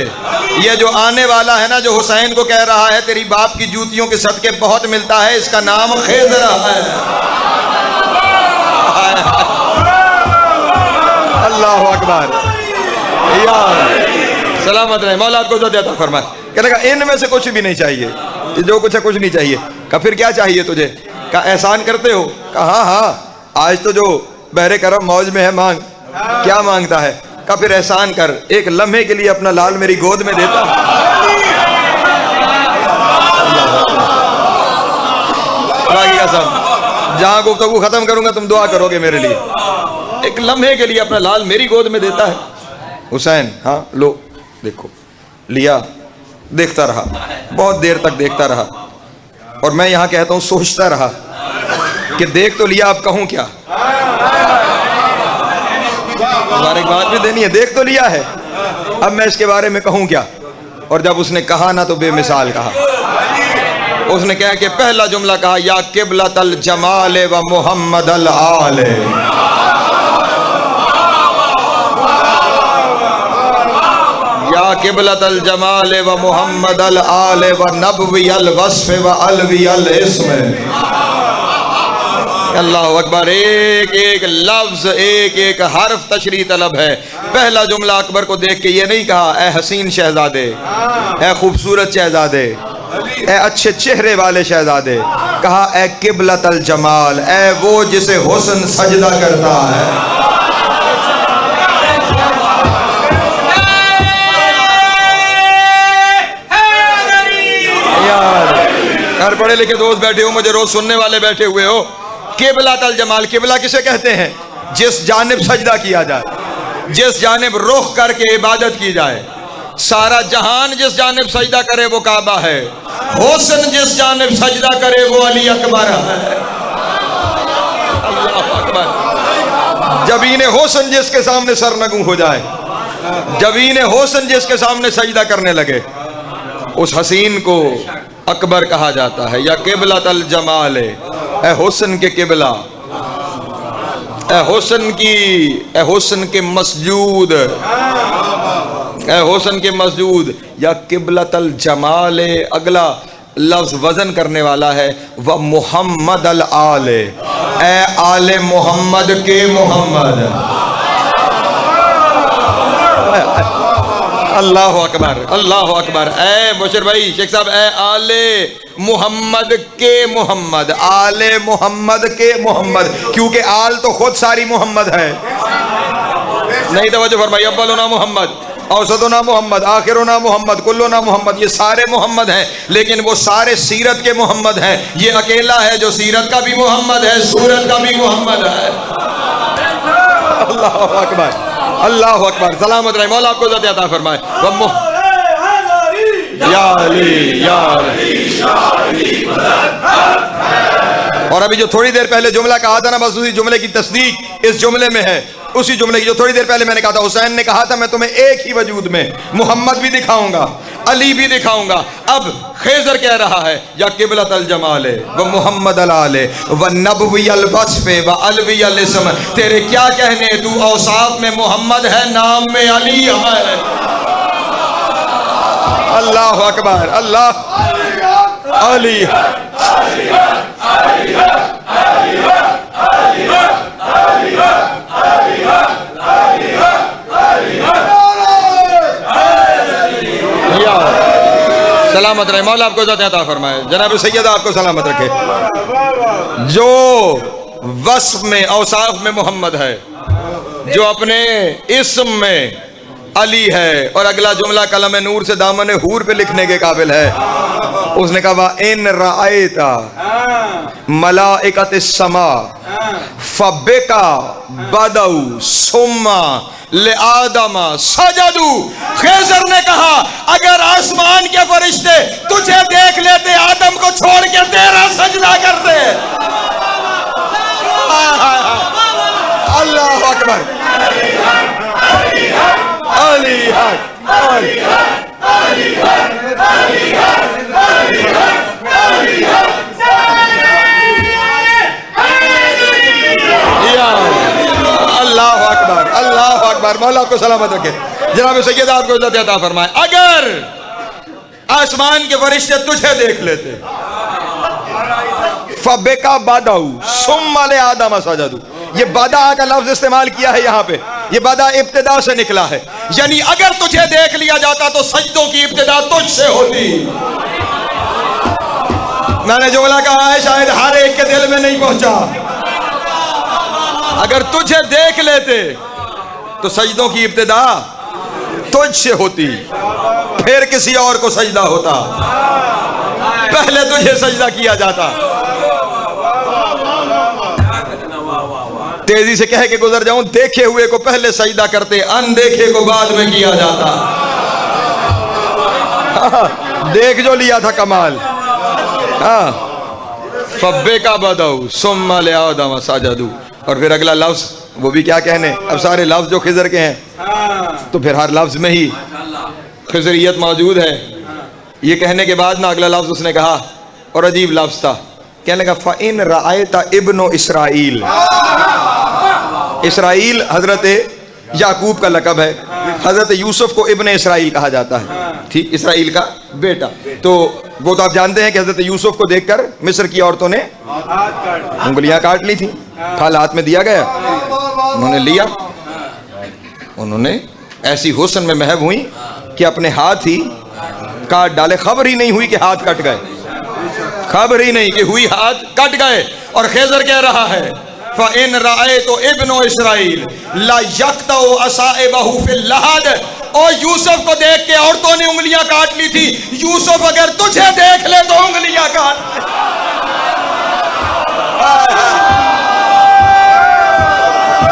A: ये जो आने वाला है ना, जो हुसैन को कह रहा है तेरी बाप की जूतियों के सदके बहुत मिलता है, इसका नाम खेजरा है। अल्लाह अकबर। यार सलामत रहे, मौला आपको इज्जत अता फरमाए। कहने लगा इनमें से कुछ भी नहीं चाहिए, जो कुछ है कुछ नहीं चाहिए। कहा फिर क्या चाहिए तुझे? कहा एहसान करते हो? कहा हाँ हाँ, आज तो जो बहरे करम मौज में है, मांग। क्या मांगता है? कहा फिर एहसान कर, एक लम्हे के लिए अपना लाल मेरी गोद में देता। जहां गुफ्तगू खत्म करूंगा तुम दुआ करोगे मेरे लिए। एक लम्हे के लिए अपना लाल मेरी गोद में देता है। हुसैन हाँ लो देखो, लिया, देखता रहा, बहुत देर तक देखता रहा, और मैं यहां कहता हूं सोचता रहा कि देख तो लिया, अब कहूं क्या? एक बात भी देनी है, देख तो लिया है, अब मैं इसके बारे में कहूं क्या? और जब उसने कहा ना तो बेमिसाल कहा। उसने कहा कि पहला जुमला कहा, या किबलतल जमाल व मुहम्मदल आल। या किबलतल जमाल व मुहम्मदल आल व नबवियल वस्फ व अलवियल इस्म। अल्लाह अकबर। एक एक लफ्ज, एक एक हर्फ तशरीह तलब है। पहला जुमला अकबर को देख के ये नहीं कहा ए हसीन शहजादे, ए खूबसूरत शहजादे, ए अच्छे चेहरे वाले शहजादे, कहा ए किबलतल जमाल, ए वो जिसे हुस्न सजदा करता है। यार घर पढ़े लिखे दोस्त बैठे हो, मुझे रोज सुनने वाले बैठे हुए हो। किबलतल जमाल, किबला किसे कहते हैं? जिस जानिब सजदा किया जाए, जिस जानिब रुख करके इबादत की जाए। सारा जहान जिस जानिब सजदा करे वो काबा है, हुस्न जिस जानिब सजदा करे वो अली अकबर है। अल्लाह अकबर। जबीन हुस्न जिसके सामने सरनगू हो जाए, जबीन हुस्न जिसके सामने सजदा करने लगे, उस हसीन को अकबर कहा जाता है। या किबलतल जमाल, ए हुस्न के किबला, ए हुस्न की, ए हुस्न के मसजूद, ए हुस्न के मसजूद। या किबलतल जमाल, अगला लफ्ज वजन करने वाला है, वह मुहम्मद अल आले, ए आले मोहम्मद के मोहम्मद। अल्लाह अकबर, अल्लाह अकबर। ए मुशर भाई, शेख साहब, ए आले मोहम्मद के मोहम्मद, आले मोहम्मद के मोहम्मद, क्योंकि आल तो खुद सारी मोहम्मद है। नहीं तवज्जो फरमाई। अव्वलुना मोहम्मद, औसतुना मोहम्मद, आखिरुना मोहम्मद, कुल्लुना मोहम्मद, ये सारे मोहम्मद हैं, लेकिन वो सारे सीरत के मोहम्मद हैं। ये अकेला है जो सीरत का भी मोहम्मद है, सूरत का भी मोहम्मद है। अल्लाह अकबर, अल्लाह अकबर। सलामत रहे, मौला आपको इज्जत अता फरमाए। या अली, या अली। और अभी जो थोड़ी देर पहले जुमला कहा था ना, बस उसी जुमले की तस्दीक इस जुमले में है। उसी जुमले की जो थोड़ी देर पहले मैंने कहा था, हुसैन ने कहा था मैं तुम्हें एक ही वजूद में मोहम्मद भी दिखाऊंगा, अली भी दिखाऊंगा। अब खेजर कह रहा है, या किबलत अल जमाले व मोहम्मद अल आले व नबवी अल वस्फे व अलवी अल इस्म। तेरे क्या कहने, तू औसाफ में मोहम्मद है, नाम में अली है। अल्लाह अकबर, अल्लाह अली। सलामत रहे, मौला आपको इज्जत अता फरमाए। जनाब सैयद आपको सलामत रखे। जो वस्फ में, औसाफ में मोहम्मद है, जो अपने इस्म में अली है, और अगला जुमला कलम नूर से दामन हूर पे लिखने के काबिल है। उसने कहा इन रायता मलाइकत समा फबेका बदऊ सुम्मा ले आदमा सजदू। खेजर ने कहा अगर आसमान के फरिश्ते तुझे देख लेते, आदम को छोड़ के तेरा सजदा करते। अल्लाह अकबर। अली हक, अली हक, अली हक, अली हक, अली हक, अली हक। अल्लाह अकबर, अल्लाह अकबर। मौला आपको सलामत रखे। जनाब सैयद आपको इज्जत अता फरमाए। अगर आसमान के फरिश्ते तुझे देख लेते, फबेका बादाऊ सुम्मा ले आदम सजदू। ये बादा का लफ्ज इस्तेमाल किया है यहाँ पे, ये बादा इब्तिदा से निकला है, यानी अगर तुझे देख लिया जाता तो सजदों की इब्तिदा तुझसे होती। मैंने जुमला कहा है, शायद हर एक के दिल में नहीं पहुंचा। अगर तुझे देख लेते तो सजदों की इब्तिदा तुझसे होती, फिर किसी और को सजदा होता, पहले तुझे सजदा किया जाता। तेजी से कह के गुजर जाऊं, देखे हुए को पहले सजदा करते, अनदेखे को बाद में किया जाता। देख जो लिया था कमाल। फब्बे का बदाऊ सुम्मा ले आदम सजदू। और फिर अगला लफ्ज, वो भी क्या कहने, अब सारे लफ्ज जो खिजर के हैं, तो फिर हर लफ्ज में ही खिजरियत मौजूद है। ये कहने के बाद ना अगला लफ्ज उसने कहा, और अजीब लफ्ज था, कहने लगा फ़इन रायता इब्नो इसराइल। इसराइल हजरत याकूब का लकब है, हजरत यूसुफ को इब्ने इसराइल कहा जाता है, ठीक, इसराइल का बेटा। तो वो तो आप जानते हैं कि हजरत यूसुफ को देखकर मिस्र की औरतों ने उंगलियां काट ली थी, फल हाथ में दिया गया, उन्होंने लिया, उन्होंने ऐसी हुस्न में महव हुई कि अपने हाथ ही काट डाले। खबर ही नहीं हुई कि हाथ कट गए, खबर ही नहीं कि हुई हाथ कट गए। और खेजर कह रहा है फ़इन रायतो इब्नो इसराइल ला यक़तउ असाइबहु फिल लहद। और यूसुफ को देख के औरतों ने उंगलियां काट ली थी, यूसुफ अगर तुझे देख ले तो उंगलियां काट ले।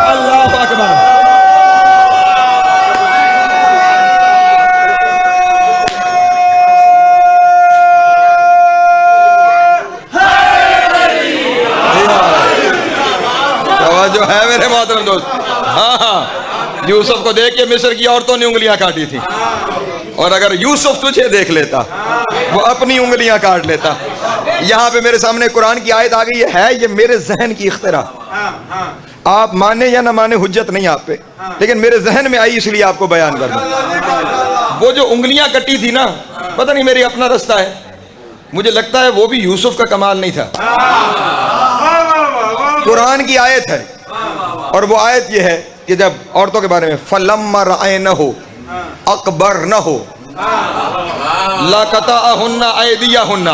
A: अल्लाह अकबर। जो है मेरे मोहतरम दोस्त, हाँ हाँ, यूसुफ को देख के मिस्र की औरतों ने उंगलियां काटी थी, और अगर यूसुफ तुझे देख लेता वो अपनी उंगलियां काट लेता। यहाँ पे मेरे सामने कुरान की आयत आ गई है, ये मेरे जहन की इख्तिरा, आप माने या ना माने हुज्जत नहीं आप पे, लेकिन मेरे जहन में आई इसलिए आपको बयान कर दूं। वो जो उंगलियां कटी थी ना, पता नहीं मेरी अपना रास्ता है, मुझे लगता है वो भी यूसुफ का कमाल नहीं था। कुरान की आयत है और वो आयत ये है कि जब औरतों के बारे में फलम्मा रअयनहु अकबर न हो लकतअहुन्ना ऐदियहुन्ना,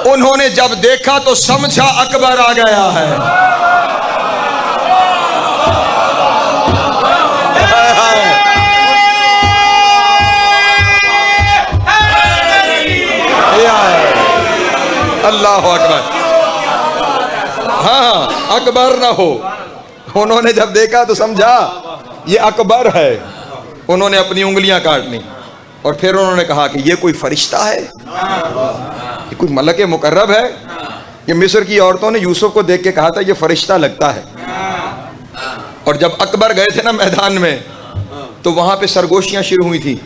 A: उन्होंने जब देखा तो समझा अकबर आ गया है। अल्लाह अकबर। हाँ, अकबर ना हो, उन्होंने जब देखा तो समझा ये अकबर है। उन्होंने अपनी उंगलियां काट ली और फिर उन्होंने कहा कि ये कोई फरिश्ता है, ये कोई मलक मुकर्रब है। ये मिस्र की औरतों ने यूसुफ को देख के कहा था ये फरिश्ता लगता है। और जब अकबर गए थे ना मैदान में, तो वहां पे सरगोशियां शुरू हुई थी।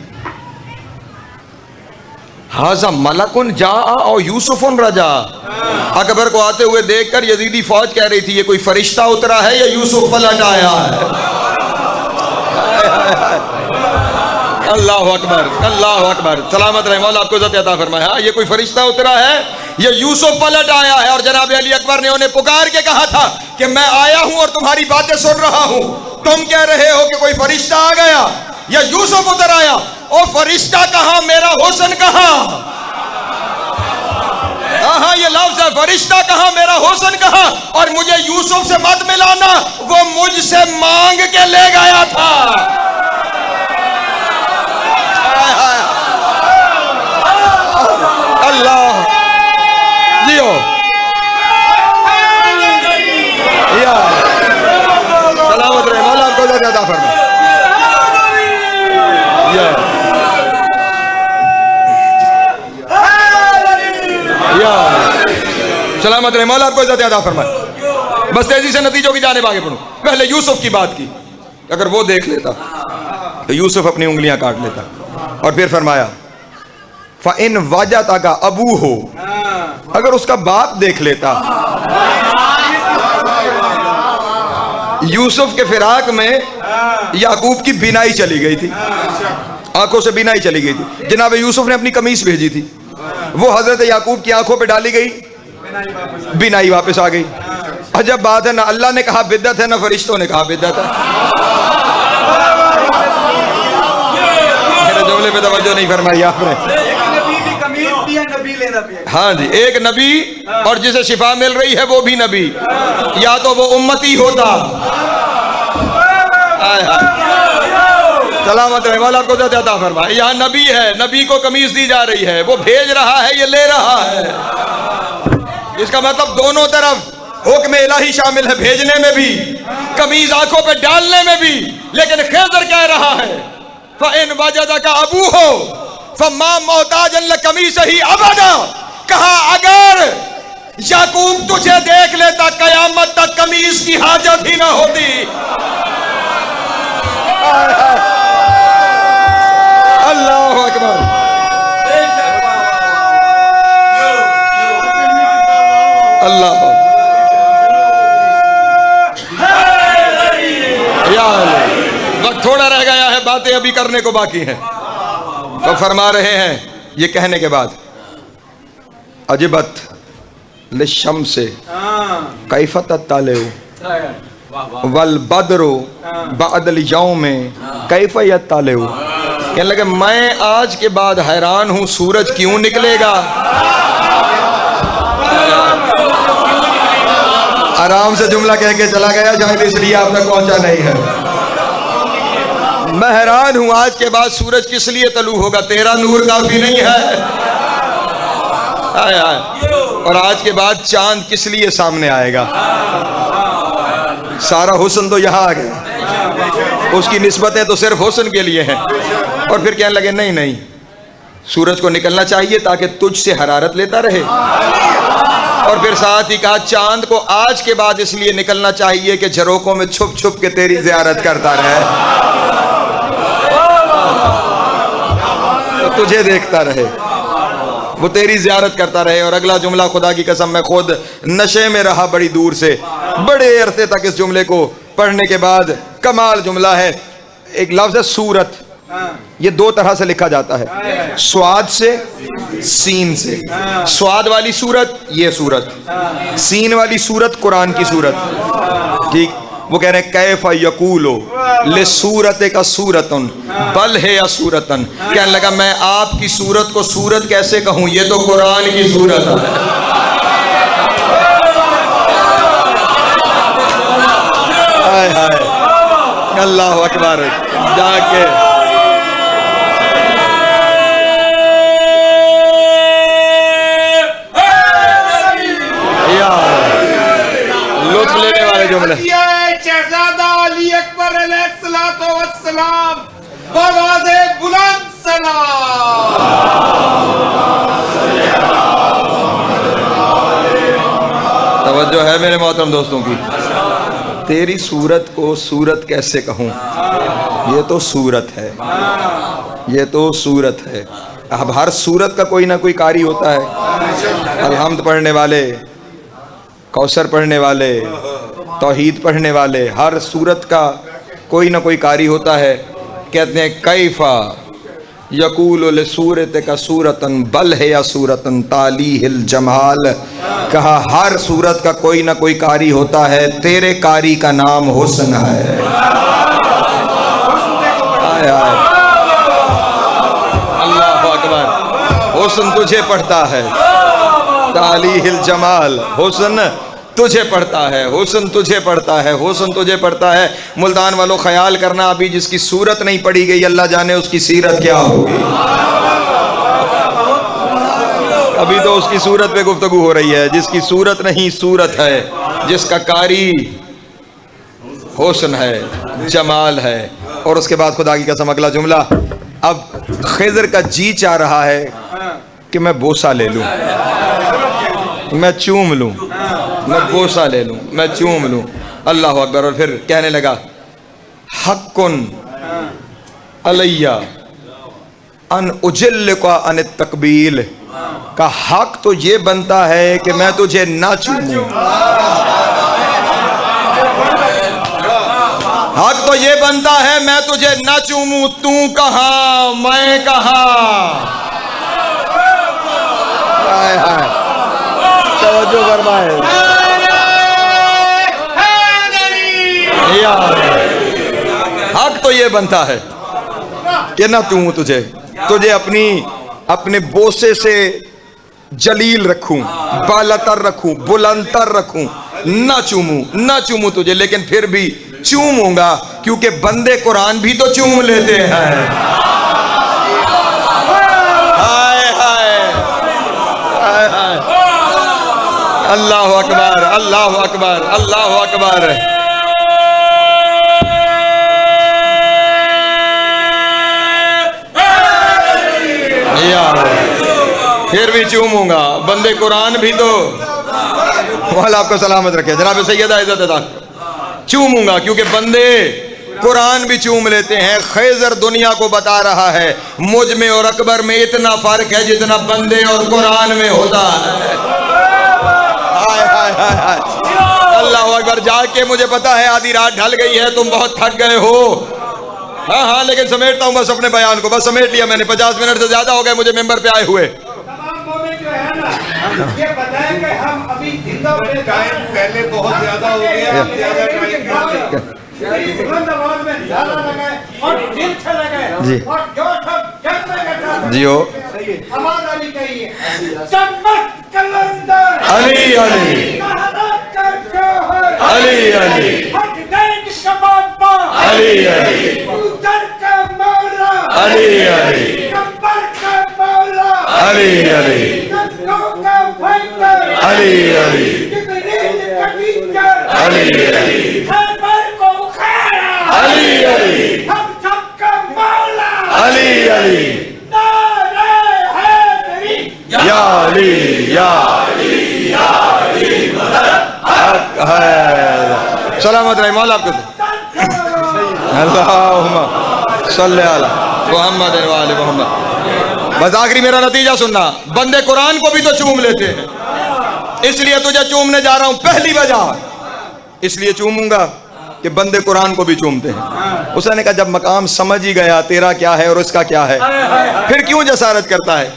A: हाजा मलकुन जा और यूसुफुन रजा। अकबर को आते हुए देखकर यजीदी फौज कह रही थी ये कोई फरिश्ता उतरा है या यूसुफ पलट आया है। अल्लाह अकबर, अल्लाह अकबर। सलामत रहे मौला, आपको इज्जत अता फरमाए। हाँ, ये कोई फरिश्ता उतरा है, ये यूसुफ पलट आया है। और जनाब अली अकबर ने उन्हें पुकार के कहा था कि मैं आया हूं और तुम्हारी बातें सुन रहा हूं। तुम कह रहे हो कि कोई फरिश्ता आ गया या यूसुफ उतर आया। ओ फरिश्ता कहां, मेरा हुस्न कहां? हाँ, ये लफ्ज है, फरिश्ता कहां, मेरा हुस्न कहां? और मुझे यूसुफ से मत मिलाना, वो मुझसे मांग के ले गया था। अल्लाह जियो या सलामत रहे मौला, आपको ज़्यादा फरमाए। सलामत रहे मौला, आपको ज़्यादा फरमाए। बस तेजी से नतीजों की जानिब आगे बढ़ूं। पहले यूसुफ की बात की, अगर वो देख लेता तो यूसुफ अपनी उंगलियां काट लेता। और फिर फरमाया फ़इन वजदा का अबू हो, अगर उसका बाप देख लेता। यूसुफ के फिराक में याकूब की बिनाई चली गई थी, आंखों से बिनाई चली गई थी। जनाब यूसुफ ने अपनी कमीज भेजी थी, वो हजरत याकूब की आंखों पे डाली गई, बिनाई वापस आ गई। अजब बात है, ना अल्लाह ने कहा बिद्दत है, ना फरिश्तों ने कहा बिद्दत है। मेरे जुमले पे तवज्जो नहीं फरमाई आपने। हाँ जी, एक नबी और जिसे शिफा मिल रही है वो भी नबी, या तो वो उम्मती होता। सलामत रहे वाला को ज़्यादा फरमाए। यहाँ नबी है, नबी को कमीज दी जा रही है, वो भेज रहा है, ये ले रहा है। इसका मतलब दोनों तरफ हुक्म इलाही शामिल है, भेजने में भी, कमीज आंखों पे डालने में भी। लेकिन खिज़र कह रहा है फ़इन वजदा का अबू हो फमा मोहताजन लकमीस ही अबदा। कहा अगर याकूब तुझे देख लेता कयामत तक कमीज की हाजत ही ना होती। अल्लाह अकबर। अल्लाह वक्त थोड़ा रह गया है, बातें अभी करने को बाकी हैं। तो फरमा रहे हैं ये कहने के बाद अजबत लिशम से कैफत तालेउ वल बदरो बअदल यौम कैफयत तालेउ। कहने लगे मैं आज के बाद हैरान हूं सूरज क्यों निकलेगा। आराम से जुमला कह के चला गया, शायद इसलिए आप तक पहुंचा नहीं है। मैं हैरान हूं आज के बाद सूरज किस लिए तलू होगा, तेरा नूर काफी नहीं है। आए आए। और आज के बाद चांद किस लिए सामने आएगा। सारा हुस्न तो यहाँ आ गया, उसकी निस्बतें तो सिर्फ हुस्न के लिए हैं। और फिर कहने लगे नहीं नहीं, सूरज को निकलना चाहिए ताकि तुझसे हरारत लेता रहे। और फिर साथ ही कहा चांद को आज के बाद इसलिए निकलना चाहिए कि झरोकों में छुप छुप के तेरी ज़ियारत करता रहे, तो तुझे देखता रहे, वो तेरी ज़ियारत करता रहे। और अगला जुमला खुदा की कसम मैं खुद नशे में रहा बड़ी दूर से, बड़े अरसे तक इस जुमले को पढ़ने के बाद। कमाल जुमला है। एक लफ्ज़ है सूरत, ये दो तरह से लिखा जाता है, स्वाद से, सीन से। स्वाद वाली सूरत ये सूरत, सीन वाली सूरत कुरान की सूरत। ठीक, वो कह रहे हैं कैफ यकूलो ले सूरत का सूरतन बल है या सूरतन। कहने लगा मैं आपकी सूरत को सूरत कैसे कहूं, ये तो कुरान की सूरत है। हाय हाय, अल्लाह अकबर। जाके लुत्फ लेने वाले जुमले।
B: शहजादा अली अकबर अलैहिस्सलाम बवाज़े बुलंद सलाम।
A: तवज्जो है मेरे मोहतरम दोस्तों की। तेरी सूरत को सूरत कैसे कहूँ, ये तो सूरत है, ये तो सूरत है। अब हर सूरत का कोई ना कोई कारी होता है। अलहम्द पढ़ने वाले, कौसर पढ़ने वाले, तौहीद पढ़ने वाले, हर सूरत का कोई ना कोई कारी होता है। कहते हैं कैफा यकूल सूरत का सूरतन बल है या सूरतन ताली हिल जमाल। कहा हर सूरत का कोई ना कोई कारी होता है, तेरे कारी का नाम हुस्न है। आय आय, अल्लाह अकबर। हुस्न तुझे पढ़ता है, ताली हिल जमाल, हुस्न तुझे पढ़ता है, हुस्न तुझे पढ़ता है, हुस्न तुझे पढ़ता है। मुल्तान वालों ख्याल करना, अभी जिसकी सूरत नहीं पढ़ी गई अल्लाह जाने उसकी सीरत क्या होगी। अभी तो उसकी सूरत पे गुफ्तगू हो रही है, जिसकी सूरत नहीं सूरत है, जिसका कारी हुस्न है, जमाल है। और उसके बाद खुदा की कसम अगला जुमला, अब खिज़र का जी चाह रहा है कि मैं बोसा ले लूं, मैं चूम लूं, मैं बोसा ले लूं, मैं चूम लूं। अल्लाह अकबर। और फिर कहने लगा हक्कुन अलैया अन उजिल्ल का अन तकबील। का हक तो ये बनता है कि मैं तुझे ना चूमूं, हक तो ये बनता है मैं तुझे ना चूमूं। तू कहां मैं कहां। हाय हाय, तवज्जो फरमाए। हक तो ये बनता है कि ना तू तुझे अपने बोसे से जलील रखूं, बालातर रखूं, बुलंदतर रखूं, ना चूमूं तुझे, लेकिन फिर भी चूमूंगा क्योंकि बंदे कुरान भी तो चूम लेते हैं। हाय हाय हाय हाय, अल्लाह अकबर, अल्लाह अकबर, अल्लाह अकबर। फिर भी चूमूंगा, बंदे कुरान भी तो, वाला आपको सलामत रखे जनाब सैयदा इज्जत अता, चूमूंगा क्योंकि बंदे कुरान भी चूम लेते हैं। खैज़र दुनिया को बता रहा है मुझ में और अकबर में इतना फर्क है जितना बंदे और कुरान में होता है। हाय हाय हाय हाय, अल्लाह अकबर। जाके मुझे पता है आधी रात ढल गई है, तुम बहुत थक गए हो। हाँ हाँ, लेकिन समेटता हूँ बस अपने बयान को, बस समेट लिया मैंने। 50 मिनट से ज्यादा हो गए मुझे मेंबर पे आए हुए।
B: ये बताएं कि हम अभी जिंदा टाइम पहले बहुत ज्यादा हो गया, ज्यादा आवाज में ज्यादा लगाए और दिल से लगाए
A: जी,
B: और जो सब जज्बे
A: जी हो
B: आवाज आनी चाहिए। चमक कलंदर
A: अली अली अली अली अली अली अली अली अली अली अली अली अली अली अली अली अली या अली या सलामत रहे मौला आपको। अल्लाहुम्मा सल्ली अला मुहम्मद व आले मुहम्मद। बस आखिरी मेरा नतीजा सुनना, बंदे कुरान को भी तो चूम लेते हैं, इसलिए तुझे चूमने जा रहा हूं। पहली वजह इसलिए चूमूंगा कि बंदे कुरान को भी चूमते हैं। उसने कहा जब मकाम समझ ही गया तेरा क्या है और उसका क्या है, फिर क्यों जसारत करता है।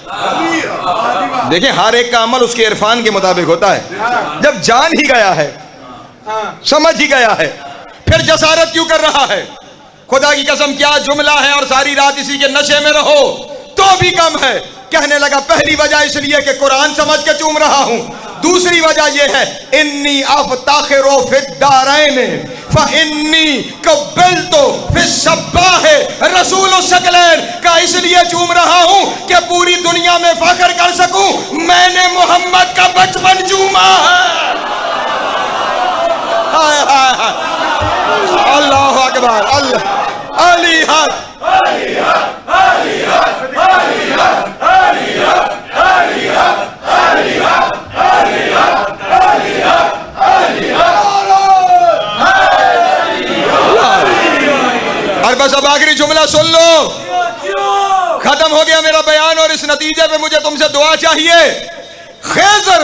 A: देखिए हर एक का अमल उसके इरफान के मुताबिक होता है। जब जान ही गया है, समझ ही गया है, फिर जसारत क्यों कर रहा है। खुदा की कसम क्या जुमला है, और सारी रात इसी के नशे में रहो तो भी कम है। कहने लगा पहली वजह इसलिए कि कुरान समझ के चूम रहा हूं, दूसरी वजह यह है इन्नी अफ्ताखिरु फिद्दारैन फइन्नी कब्बलतु फिस्सब्बाह रसूल शकलैन का इसलिए चूम रहा हूं कि पूरी दुनिया में फख्र कर सकूं मैंने मोहम्मद का बचपन चूमा है। हाय हाय हाय, अल्लाह अकबर, अल्लाह अली हक, अली हक, अली हक, अली हक, अली हक, अली हक, अली हक, अली हक, अली हक, अली हक। और बस अब आखिरी जुमला सुन लो, खत्म हो गया मेरा बयान, और इस नतीजे पे मुझे तुमसे दुआ चाहिए। खैज़र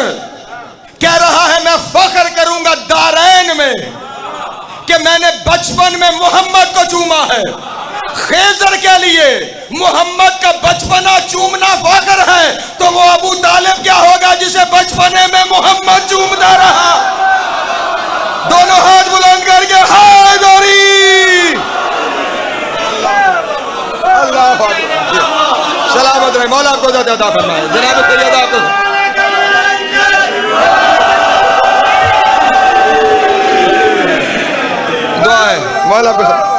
A: कह रहा है मैं फख्र करूंगा दारैन में कि मैंने बचपन में मोहम्मद को चूमा है। खैज़र के लिए मोहम्मद का बचपना चूमना फख्र है, तो वो अबू तालिब क्या होगा जिसे बचपने में मोहम्मद चूमता रहा। दोनों हाथ बुलंद करके हैदरी, अल्लाह सलामत रहे, मौला आपको अता फरमाए। जनाब सैयद आपको दुआ है, मौला आपको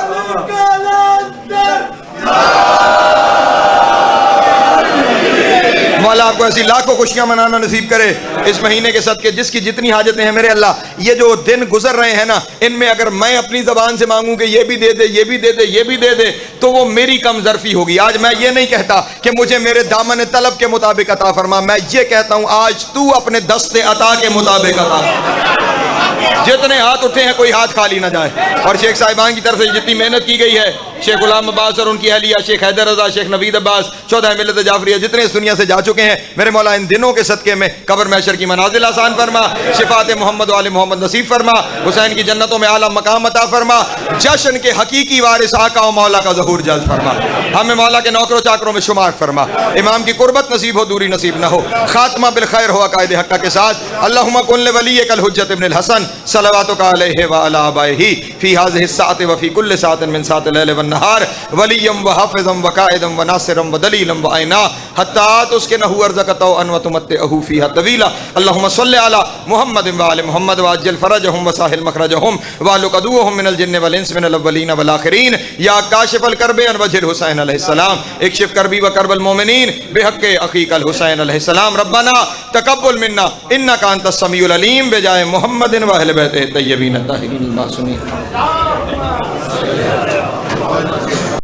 A: मौला आपको ऐसी लाखों खुशियां मनाना नसीब करे इस महीने के सदके। जिसकी जितनी हाजतें हैं मेरे अल्लाह, ये जो दिन गुजर रहे हैं ना, इनमें अगर मैं अपनी जबान से मांगूं कि ये भी दे दे, ये भी दे दे, ये भी दे दे, तो वो मेरी कम ज़र्फी होगी। आज मैं ये नहीं कहता कि मुझे मेरे दामन तलब के मुताबिक अता फरमा, मैं ये कहता हूं आज तू अपने दस्ते अता के मुताबिक अता। जितने हाथ उठे हैं कोई हाथ खाली ना जाए। और शेख साहिबान की तरफ से जितनी मेहनत की गई है, शेख गुलाम अब्बास और उनकी अहलिया, शेख हैदर रजा, शेख नवीद अब्बास, चौदह मिलत जाफरिया, जितने इस दुनिया से जा चुके हैं, मेरे मौला इन दिनों के सदके में कब्र महशर की मनाजिल आसान फरमा, शिफात मोहम्मद वाले मोहम्मद नसीब फरमा, हुसैन की जन्नतों में आला मकाम अता फरमा, जश्न के हकीकी वारिस आका और मौला का ज़हूर जल्द फरमा, हमें मौला के नौकरों चाकरों में शुमार फरमा, इमाम की कुर्बत नसीब हो, दूरी नसीब न हो, खात्मा बिल खैर हो कायदे हक्का के साथ। अल्लाहुम्मा कुन लिवली कल हुज्जत इब्न हसन सलवातुका अलैहि व अला आबाइही फी हाज़िहि साअति व फी कुल्लि साअतिन मिन साअति लैल व नहार वलियम व हाफ़िज़म व काइदम व नासिरम व दलीलम व आइना हत्ता तुस्किनहु अर्ज़क़तहु अन व तुमत्तिअहु फ़ीहा तवीला। अल्लाहुम्मा सल्लि अला मुहम्मद व आलि मुहम्मद व अज्जिल फ़रजहुम व साहिल मख़रजहुम व अहलिक अदुवहुम मिनल जिन्न वल इंस मिनल अव्वलीन वल आख़िरीन या काशिफ़ल कर्बि अन वजहिल हुसैन अलैहिस्सलाम इक्शिफ़ कर्बी व कर्बल मोमिनीन बिहक़्क़ि अख़ीकल हुसैन अलैहिस्सलाम रब्बना तक़ब्बल मिन्ना इन्नका अंतस समीउल अलीम बिजाए मुहम्मदिन व अहलि बैतिहि तय्यबीन ताहिरीन मासूमीन।